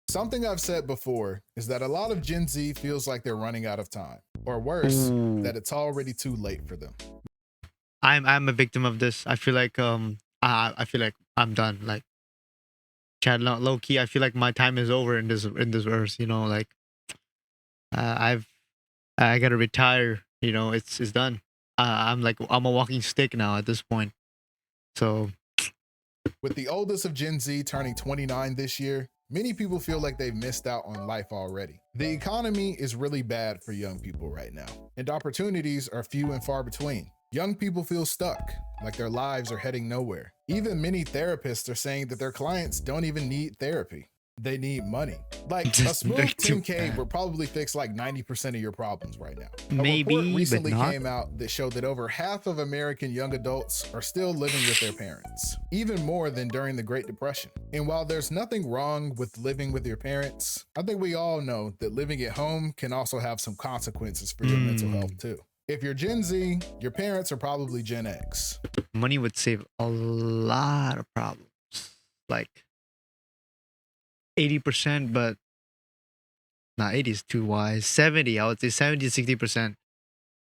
Something I've said before is that a lot of Gen Z feels like they're running out of time, or worse, that it's already too late for them. I'm a victim of this. I feel like I feel like I'm done. Like, Chad, low key, I feel like my time is over in this verse. You know, like I gotta retire. You know, it's done. I'm a walking stick now at this point. So, with the oldest of Gen Z turning 29 this year, many people feel like they've missed out on life already. The economy is really bad for young people right now, and opportunities are few and far between. Young people feel stuck, like their lives are heading nowhere. Even many therapists are saying that their clients don't even need therapy. They need money. Like, a smooth 10K would probably fix like 90% of your problems right now. Maybe, A report recently but not. came out that showed that over half of American young adults are still living with their parents, even more than during the Great Depression. And while there's nothing wrong with living with your parents, I think we all know that living at home can also have some consequences for your mental health too. If you're Gen Z, your parents are probably Gen X. money would save a lot of problems. Like 80%, but nah, 80 is too wise. 70, I would say 70 to 60%.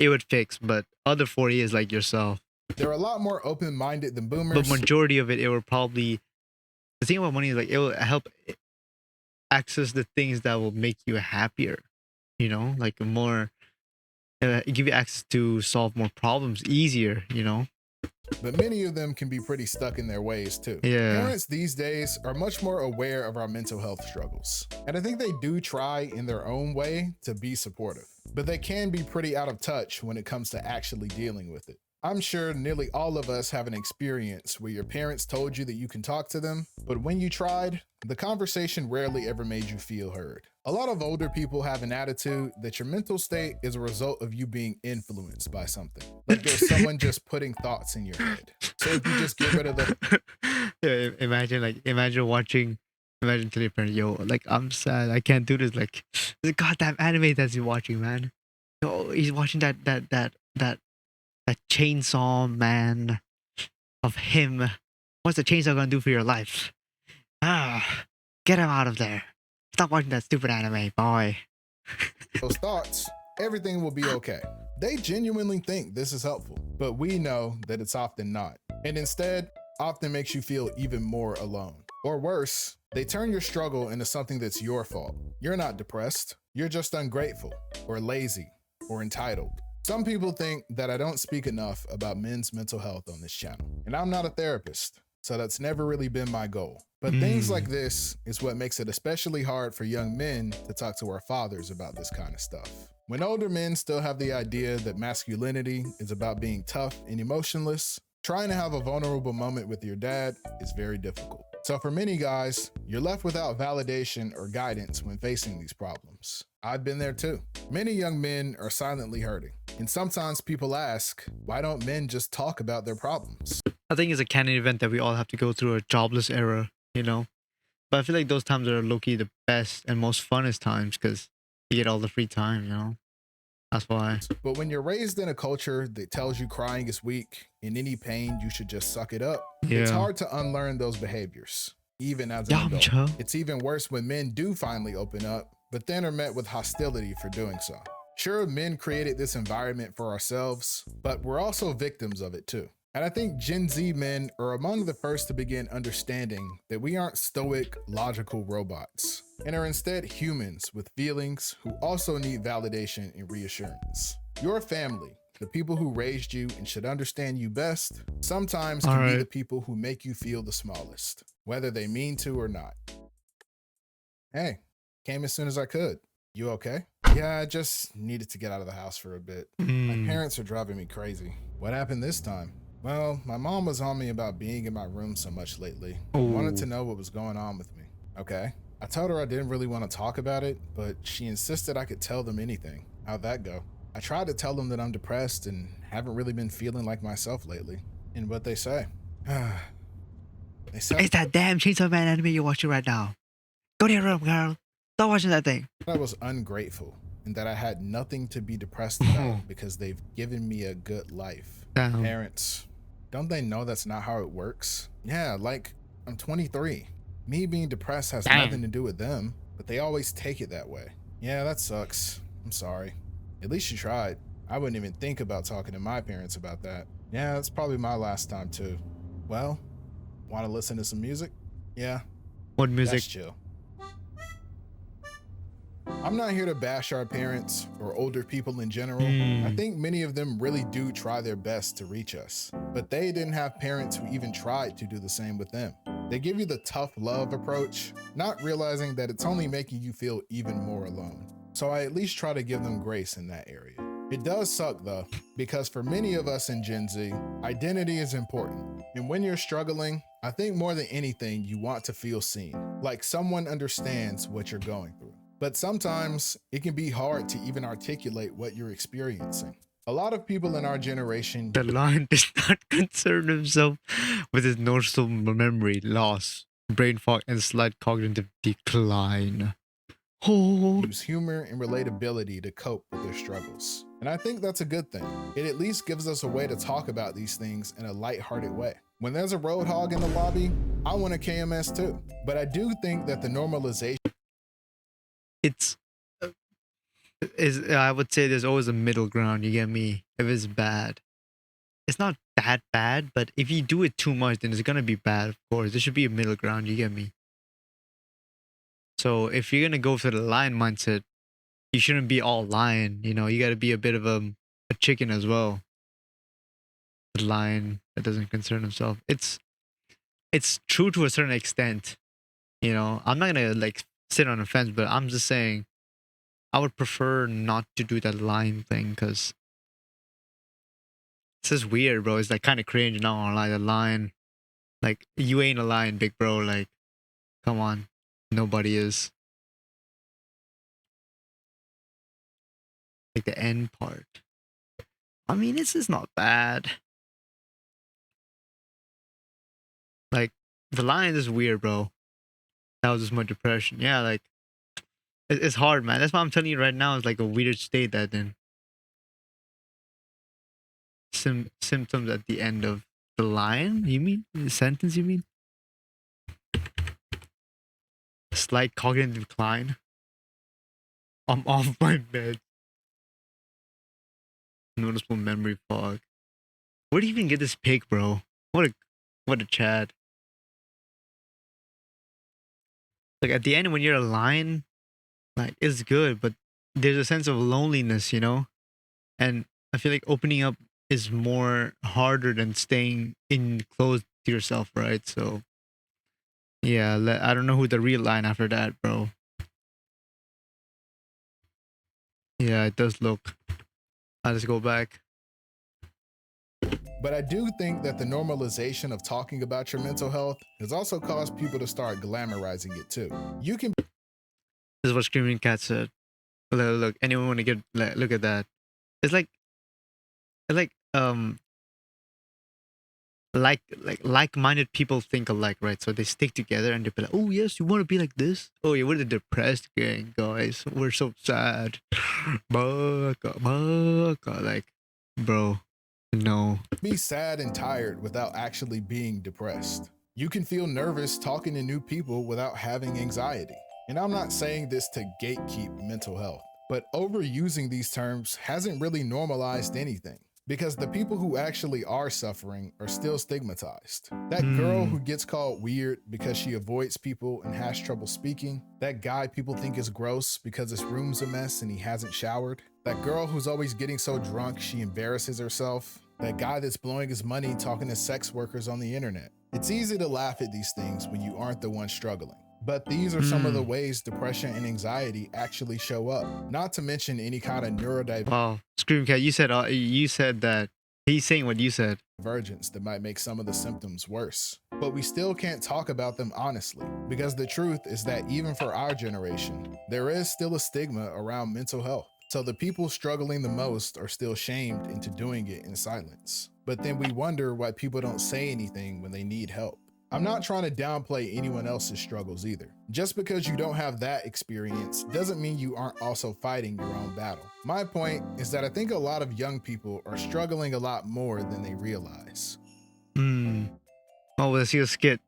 It would fix, but other 40 is like yourself. They're a lot more open-minded than boomers. But majority of it will probably. The thing about money is like it will help access the things that will make you happier. You know, like more. Give you access to solve more problems easier. You know. But many of them can be pretty stuck in their ways too. Yeah. Parents these days are much more aware of our mental health struggles. And I think they do try in their own way to be supportive, but they can be pretty out of touch when it comes to actually dealing with it. I'm sure nearly all of us have an experience where your parents told you that you can talk to them, but when you tried, the conversation rarely ever made you feel heard. A lot of older people have an attitude that your mental state is a result of you being influenced by something. Like there's someone just putting thoughts in your head. So if you just get rid of the... Yeah, imagine telling your parents, yo, like, I'm sad, I can't do this. Like, the goddamn anime that he's watching, man. Yo, he's watching that chainsaw man of him. What's the chainsaw gonna do for your life? Get him out of there. Stop watching that stupid anime, boy. those thoughts, everything will be okay. They genuinely think this is helpful, but we know that it's often not. And instead, often makes you feel even more alone. Or worse, they turn your struggle into something that's your fault. You're not depressed. You're just ungrateful, or lazy, or entitled. Some people think that I don't speak enough about men's mental health on this channel, and I'm not a therapist, so that's never really been my goal. But things like this is what makes it especially hard for young men to talk to our fathers about this kind of stuff. When older men still have the idea that masculinity is about being tough and emotionless, trying to have a vulnerable moment with your dad is very difficult. So for many guys, you're left without validation or guidance when facing these problems. I've been there too. Many young men are silently hurting. And sometimes people ask, why don't men just talk about their problems? I think it's a canon event that we all have to go through a jobless era, you know? But I feel like those times are low-key the best and most funnest times because you get all the free time, you know? That's why. But when you're raised in a culture that tells you crying is weak and any pain you should just suck it up, it's hard to unlearn those behaviors, even as an adult. It's even worse when men do finally open up, but then are met with hostility for doing so. Sure, men created this environment for ourselves, but we're also victims of it too. And I think Gen Z men are among the first to begin understanding that we aren't stoic, logical robots, and are instead humans with feelings who also need validation and reassurance. Your family, the people who raised you and should understand you best, sometimes can be the people who make you feel the smallest, whether they mean to or not. Hey, came as soon as I could. You okay? Yeah, I just needed to get out of the house for a bit. My parents are driving me crazy. What happened this time? Well, my mom was on me about being in my room so much lately. Wanted to know what was going on with me. Okay. I told her I didn't really want to talk about it, but she insisted I could tell them anything. How'd that go? I tried to tell them that I'm depressed and haven't really been feeling like myself lately. And what they say? They said It's that damn Chainsaw Man anime you're watching right now. Go to your room, girl. Stop watching that thing. I was ungrateful and that I had nothing to be depressed about because they've given me a good life. Parents, don't they know that's not how it works? Yeah, like I'm 23. Me being depressed has nothing to do with them, but they always take it that way. Yeah, that sucks. I'm sorry. At least you tried. I wouldn't even think about talking to my parents about that. Yeah, that's probably my last time too. Well, want to listen to some music? Yeah. What music? That's chill. I'm not here to bash our parents or older people in general. I think many of them really do try their best to reach us, but they didn't have parents who even tried to do the same with them. They give you the tough love approach, not realizing that it's only making you feel even more alone. So I at least try to give them grace in that area. It does suck though, because for many of us in Gen Z, identity is important. And when you're struggling, I think more than anything, you want to feel seen, like someone understands what you're going through. But sometimes it can be hard to even articulate what you're experiencing. A lot of people in our generation. The Lion does not concern himself with his noticeable memory loss, brain fog, and slight cognitive decline. Use humor and relatability to cope with their struggles. And I think that's a good thing. It at least gives us a way to talk about these things in a lighthearted way. When there's a roadhog in the lobby, I want a KMS too. But I do think that the normalization. I would say there's always a middle ground, you get me? If it's bad. It's not that bad, but if you do it too much, then it's gonna be bad, of course. There should be a middle ground, you get me? So if you're gonna go for the lion mindset, you shouldn't be all lion, you know, you gotta be a bit of a chicken as well. The lion that doesn't concern himself. It's true to a certain extent. You know, I'm not gonna like sit on a fence, but I'm just saying I would prefer not to do that lion thing because it's just weird, bro. It's like kind of cringe, not gonna lie. The lion, like, you ain't a lion, big bro. Like, come on. Nobody is. Like the end part. I mean, this is not bad. Like, the lion is weird, bro. That was just my depression. Yeah, like, it's hard, man. That's why I'm telling you right now. It's like a weird state that then symptoms at the end of the line. You mean the sentence? You mean slight cognitive decline? I'm off my bed. Noticeable memory fog. Where do you even get this pic, bro? What a Chad. Like at the end when you're a lion, like it's good, but there's a sense of loneliness, you know? And I feel like opening up is more harder than staying close to yourself, right? So yeah, I don't know who the real lion after that, bro. Yeah, it does look. I'll just go back. But I do think that the normalization of talking about your mental health has also caused people to start glamorizing it too. You can. This is what Screaming Cat said. Look, anyone want to get look at that? It's like like-minded people think alike, right? So they stick together and they be like, oh yes, you want to be like this? Oh yeah, we're the depressed gang, guys. We're so sad. Like, bro, no. Be sad and tired without actually being depressed. You can feel nervous talking to new people without having anxiety. And I'm not saying this to gatekeep mental health, but overusing these terms hasn't really normalized anything. because the people who actually are suffering are still stigmatized. That girl who gets called weird because she avoids people and has trouble speaking. That guy people think is gross because his room's a mess and he hasn't showered. That girl who's always getting so drunk she embarrasses herself. That guy that's blowing his money talking to sex workers on the internet. It's easy to laugh at these things when you aren't the one struggling. But these are some of the ways depression and anxiety actually show up. Not to mention any kind of neurodivergence. Wow, Screamcat, you said that he's saying what you said. That might make some of the symptoms worse. But we still can't talk about them honestly, because the truth is that even for our generation, there is still a stigma around mental health. So the people struggling the most are still shamed into doing it in silence. But then we wonder why people don't say anything when they need help. I'm not trying to downplay anyone else's struggles either. Just because you don't have that experience doesn't mean you aren't also fighting your own battle. My point is that I think a lot of young people are struggling a lot more than they realize. Oh, let's see a skit.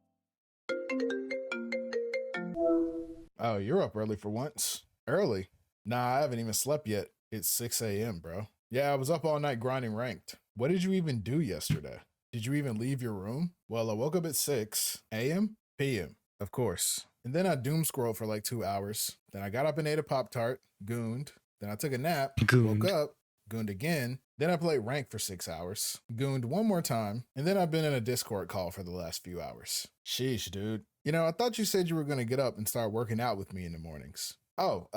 Oh, you're up early for once. Early? Nah, I haven't even slept yet. It's 6 a.m., bro. Yeah, I was up all night grinding ranked. What did you even do yesterday? Did you even leave your room? Well, I woke up at 6 a.m. p.m. Of course. And then I doom scrolled for like 2 hours. Then I got up and ate a Pop-Tart, gooned. Then I took a nap, woke up, gooned again. Then I played rank for 6 hours, gooned one more time. And then I've been in a Discord call for the last few hours. Sheesh, dude. You know, I thought you said you were going to get up and start working out with me in the mornings. Oh,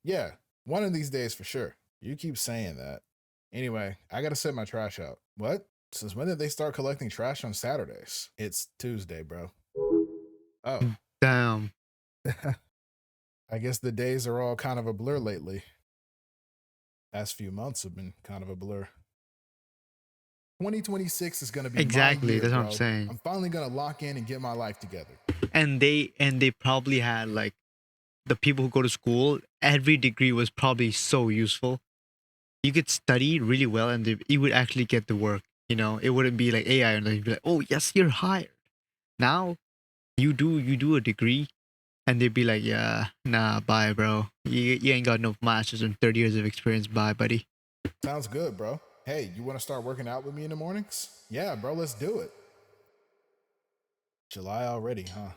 yeah. One of these days for sure. You keep saying that. Anyway, I gotta set my trash out. What? Since when did they start collecting trash on Saturdays? It's Tuesday, bro. Oh. Damn. I guess the days are all kind of a blur lately. Past few months have been kind of a blur. 2026 is gonna be exactly. my year, that's what bro. I'm saying. I'm finally gonna lock in and get my life together. And they probably had like the people who go to school. Every degree was probably so useful. You could study really well, and you would actually get the work. You know, it wouldn't be like AI, and you'd be like, "Oh, yes, you're hired." Now, you do a degree, and they'd be like, "Yeah, nah, bye, bro. You ain't got no masters and 30 years of experience. Bye, buddy." Sounds good, bro. Hey, you want to start working out with me in the mornings? Yeah, bro, let's do it. July already, huh?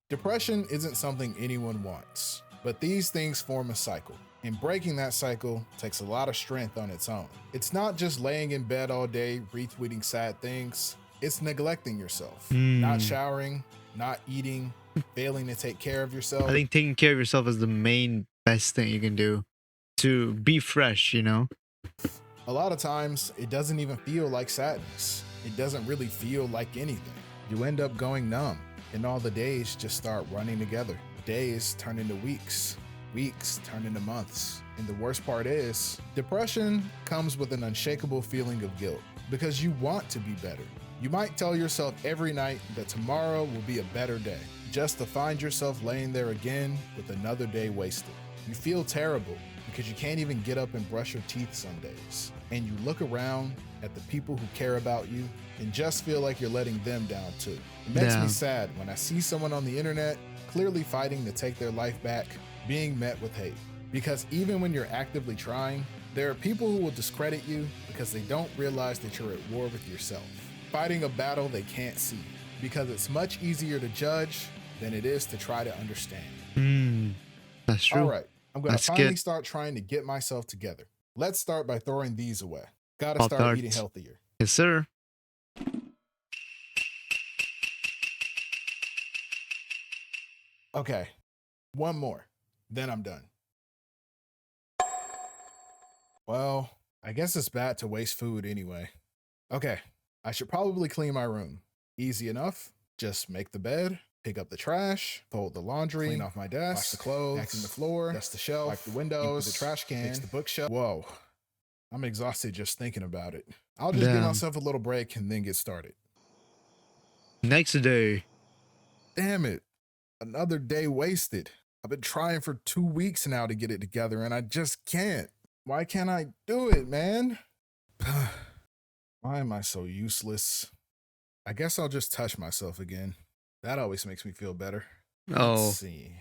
Depression isn't something anyone wants, but these things form a cycle. And breaking that cycle takes a lot of strength on its own. It's not just laying in bed all day retweeting sad things. It's neglecting yourself, not showering, not eating, failing to take care of yourself. I think taking care of yourself is the main best thing you can do to be fresh, you know? A lot of times, it doesn't even feel like sadness. It doesn't really feel like anything. You end up going numb, and all the days just start running together. Days turn into weeks. Weeks turn into months. And the worst part is, depression comes with an unshakable feeling of guilt because you want to be better. You might tell yourself every night that tomorrow will be a better day, just to find yourself laying there again with another day wasted. You feel terrible because you can't even get up and brush your teeth some days. And you look around at the people who care about you and just feel like you're letting them down too. It makes me sad when I see someone on the internet clearly fighting to take their life back, being met with hate. Because even when you're actively trying, there are people who will discredit you because they don't realize that you're at war with yourself, fighting a battle they can't see, because it's much easier to judge than it is to try to understand. That's true. All right, I'm gonna finally start trying to get myself together. Let's start by throwing these away. Gotta start eating healthier. Yes, sir. Okay, one more, then I'm done. Well, I guess it's bad to waste food anyway. Okay, I should probably clean my room. Easy enough. Just make the bed, pick up the trash, fold the laundry, clean off my desk, wash the clothes, vacuum the floor, dust the shelf, wipe the windows, the trash can, fix the bookshelf. Whoa, I'm exhausted just thinking about it. I'll just give myself a little break and then get started. Next day. Damn it. Another day wasted. I've been trying for 2 weeks now to get it together and I just can't. Why can't I do it, man? Why am I so useless? I guess I'll just touch myself again. That always makes me feel better. Let's see.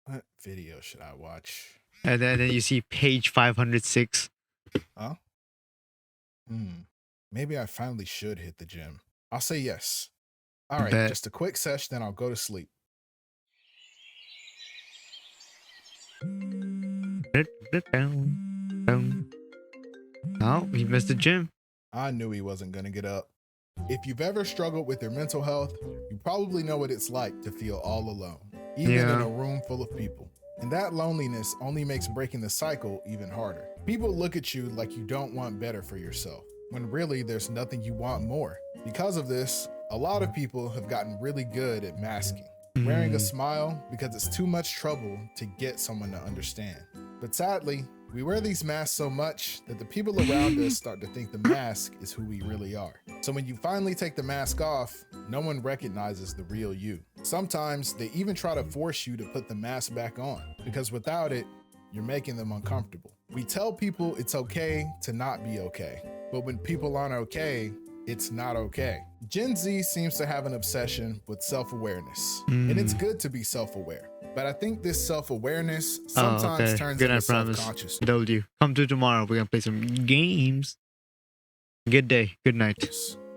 What video should I watch? And then you see page 506. Huh? Maybe I finally should hit the gym. I'll say yes. All right, Bet. just a quick sesh, then I'll go to sleep. Oh, he missed the gym. I knew he wasn't going to get up. If you've ever struggled with your mental health, you probably know what it's like to feel all alone, even in a room full of people. And that loneliness only makes breaking the cycle even harder. People look at you like you don't want better for yourself, when really there's nothing you want more. Because of this, a lot of people have gotten really good at masking, wearing a smile because it's too much trouble to get someone to understand. But sadly, we wear these masks so much that the people around us start to think the mask is who we really are. So when you finally take the mask off, no one recognizes the real you. Sometimes they even try to force you to put the mask back on, because without it, you're making them uncomfortable. We tell people it's okay to not be okay, but when people aren't okay, it's not okay. Gen Z seems to have an obsession with self-awareness, and it's good to be self-aware. But I think this self-awareness sometimes turns Good into night, promise. self-consciousness. Told you. Come to tomorrow. We're gonna play some games. Good day. Good night.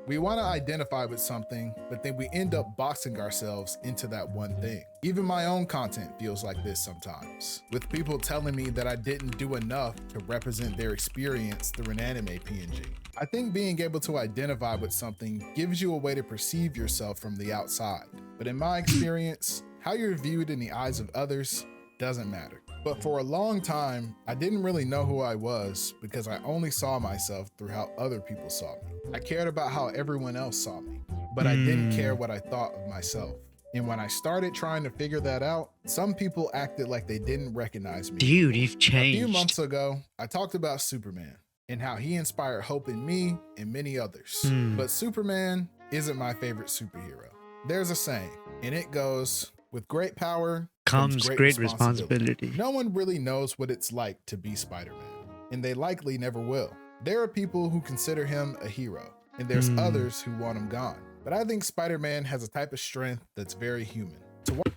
We want to identify with something, but then we end up boxing ourselves into that one thing. Even my own content feels like this sometimes, with people telling me that I didn't do enough to represent their experience through an anime PNG. I think being able to identify with something gives you a way to perceive yourself from the outside. But in my experience, how you're viewed in the eyes of others doesn't matter. But for a long time, I didn't really know who I was because I only saw myself through how other people saw me. I cared about how everyone else saw me, but I didn't care what I thought of myself. And when I started trying to figure that out, some people acted like they didn't recognize me. Dude, you've A changed. few months ago, I talked about Superman and how he inspired hope in me and many others. But Superman isn't my favorite superhero. There's a saying, and it goes, with great power comes great responsibility. No one really knows what it's like to be Spider-Man, and they likely never will. There are people who consider him a hero, and there's others who want him gone. But I think Spider-Man has a type of strength that's very human.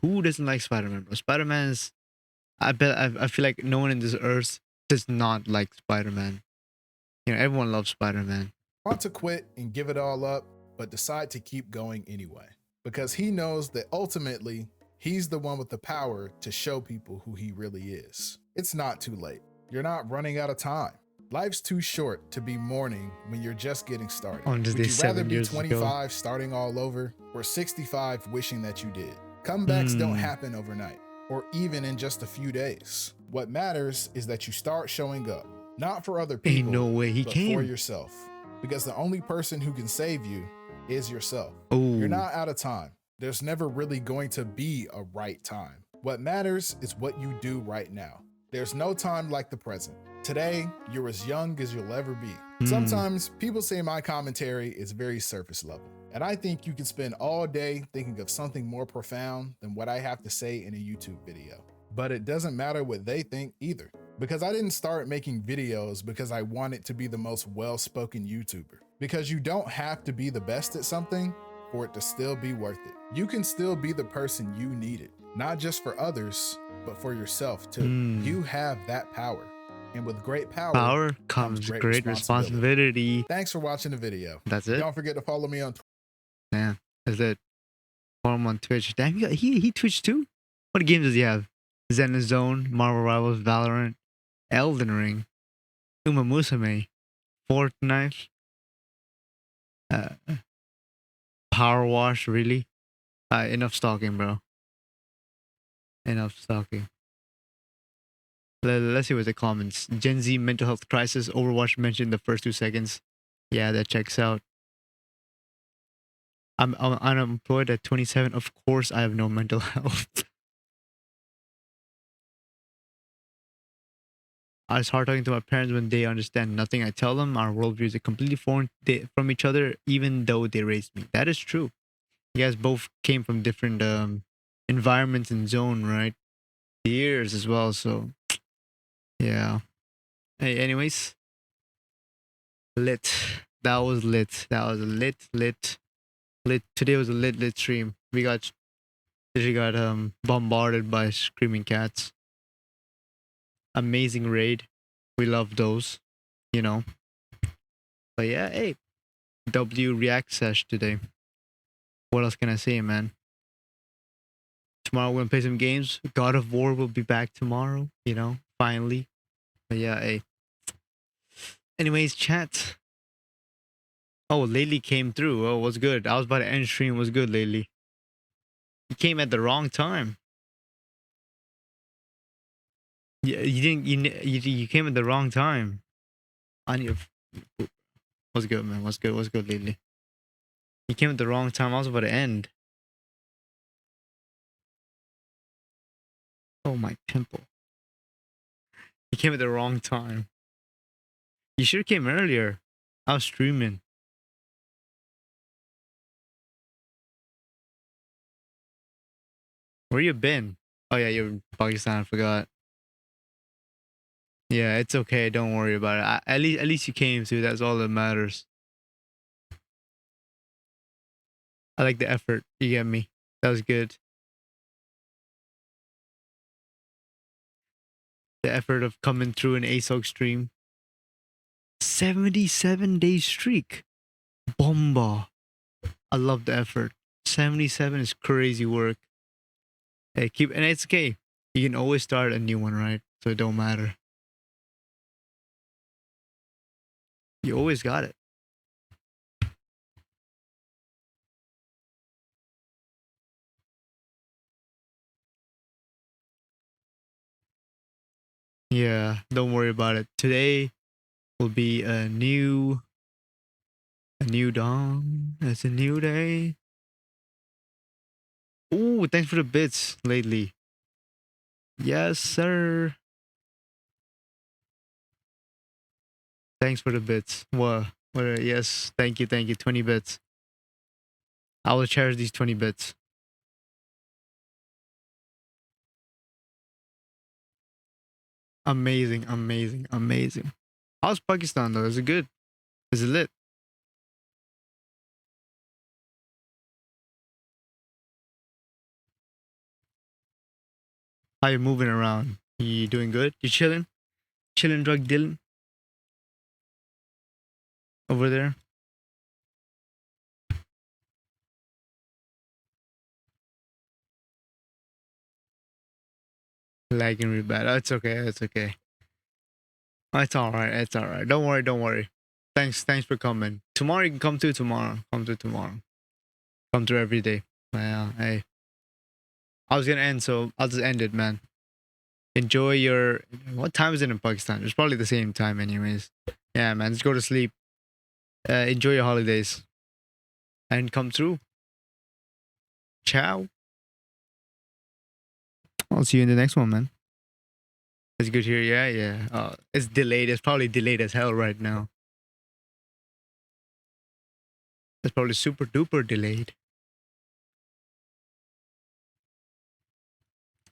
Who doesn't like Spider-Man? Spider-Man is... I feel like no one in this earth does not like Spider-Man. You know, everyone loves Spider-Man. Want to quit and give it all up, but decide to keep going anyway. Because he knows that ultimately, he's the one with the power to show people who he really is. It's not too late. You're not running out of time. Life's too short to be mourning when you're just getting started. On this Would day you rather 7 be years 25 ago. starting all over, or 65 wishing that you did? Comebacks don't happen overnight, or even in just a few days. What matters is that you start showing up, not for other people, Ain't no way he but can. for yourself. Because the only person who can save you is yourself. Ooh. You're not out of time. There's never really going to be a right time. What matters is what you do right now. There's no time like the present. Today, you're as young as you'll ever be. Sometimes people say my commentary is very surface level, and I think you can spend all day thinking of something more profound than what I have to say in a YouTube video. But it doesn't matter what they think either, because I didn't start making videos because I wanted to be the most well-spoken YouTuber. Because you don't have to be the best at something for it to still be worth it. You can still be the person you needed, not just for others, but for yourself too. You have that power. And with great power comes great responsibility. Thanks for watching the video. That's it. Don't forget to follow me on Twitter. Yeah, that's it. Follow him on Twitch. Damn, he Twitch too? What games does he have? Zen Zone, Marvel Rivals, Valorant, Elden Ring, Uma Musume, Fortnite, Power Wash, really? Enough stalking, bro. Enough stalking. Let's see what the comments. Gen Z mental health crisis. Overwatch mentioned in the first 2 seconds. Yeah, that checks out. I'm unemployed at 27. Of course, I have no mental health. It's hard talking to my parents when they understand nothing I tell them. Our worldviews are completely foreign from each other, even though they raised me. That is true. You guys both came from different environments and zone, right? Years as well, so yeah. Hey, anyways. Lit. That was lit. That was a lit. Today was a lit stream. We got bombarded by screaming cats. Amazing raid. We love those. you know. But yeah, hey, W React Sesh today. What else can I say, man? Tomorrow we're gonna play some games. God of War will be back tomorrow, you know, finally. But yeah, hey. Anyways, chat. Oh, Lately came through. Oh, what's good? I was about to end stream. What's good, Lately? You came at the wrong time. Yeah, you didn't. You came at the wrong time. On your. What's good, man? What's good? What's good, Lately? You came at the wrong time. I was about to end. Oh, my pimple. You came at the wrong time. You should have came earlier. I was streaming. Where you been? Oh yeah, you're in Pakistan. I forgot. Yeah, it's okay. Don't worry about it. At least you came to. That's all that matters. I like the effort. You get me? That was good. The effort of coming through an ASOG stream. 77-day streak. Bomba. I love the effort. 77 is crazy work. Hey, and it's okay. You can always start a new one, right? So it don't matter. You always got it. Yeah, don't worry about it. Today will be a new dawn. It's a new day. Ooh, thanks for the bits lately. Yes, sir. Thanks for the bits. What? Yes, thank you. 20 bits. I will cherish these 20 bits. Amazing. How's Pakistan though? Is it good? Is it lit? How you moving around? You doing good? You chilling? Chilling, drug dealing? Over there? Lagging really bad. Oh, it's okay. It's okay. Oh, it's all right. It's all right. Don't worry. Thanks for coming. Tomorrow you can come through tomorrow. Come through every day. Yeah, hey. I was gonna end, so I'll just end it, man. Enjoy your. What time is it in Pakistan? It's probably the same time, anyways. Yeah, man. Just go to sleep. Enjoy your holidays. And come through. Ciao. I'll see you in the next one, man. It's good here. Yeah. It's delayed. It's probably delayed as hell right now. It's probably super duper delayed.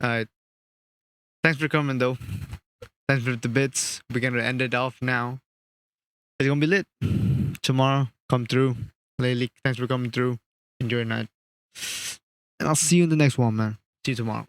Alright. Thanks for coming, though. Thanks for the bits. We're gonna end it off now. It's gonna be lit. Tomorrow, come through. Lately, thanks for coming through. Enjoy your night. And I'll see you in the next one, man. See you tomorrow.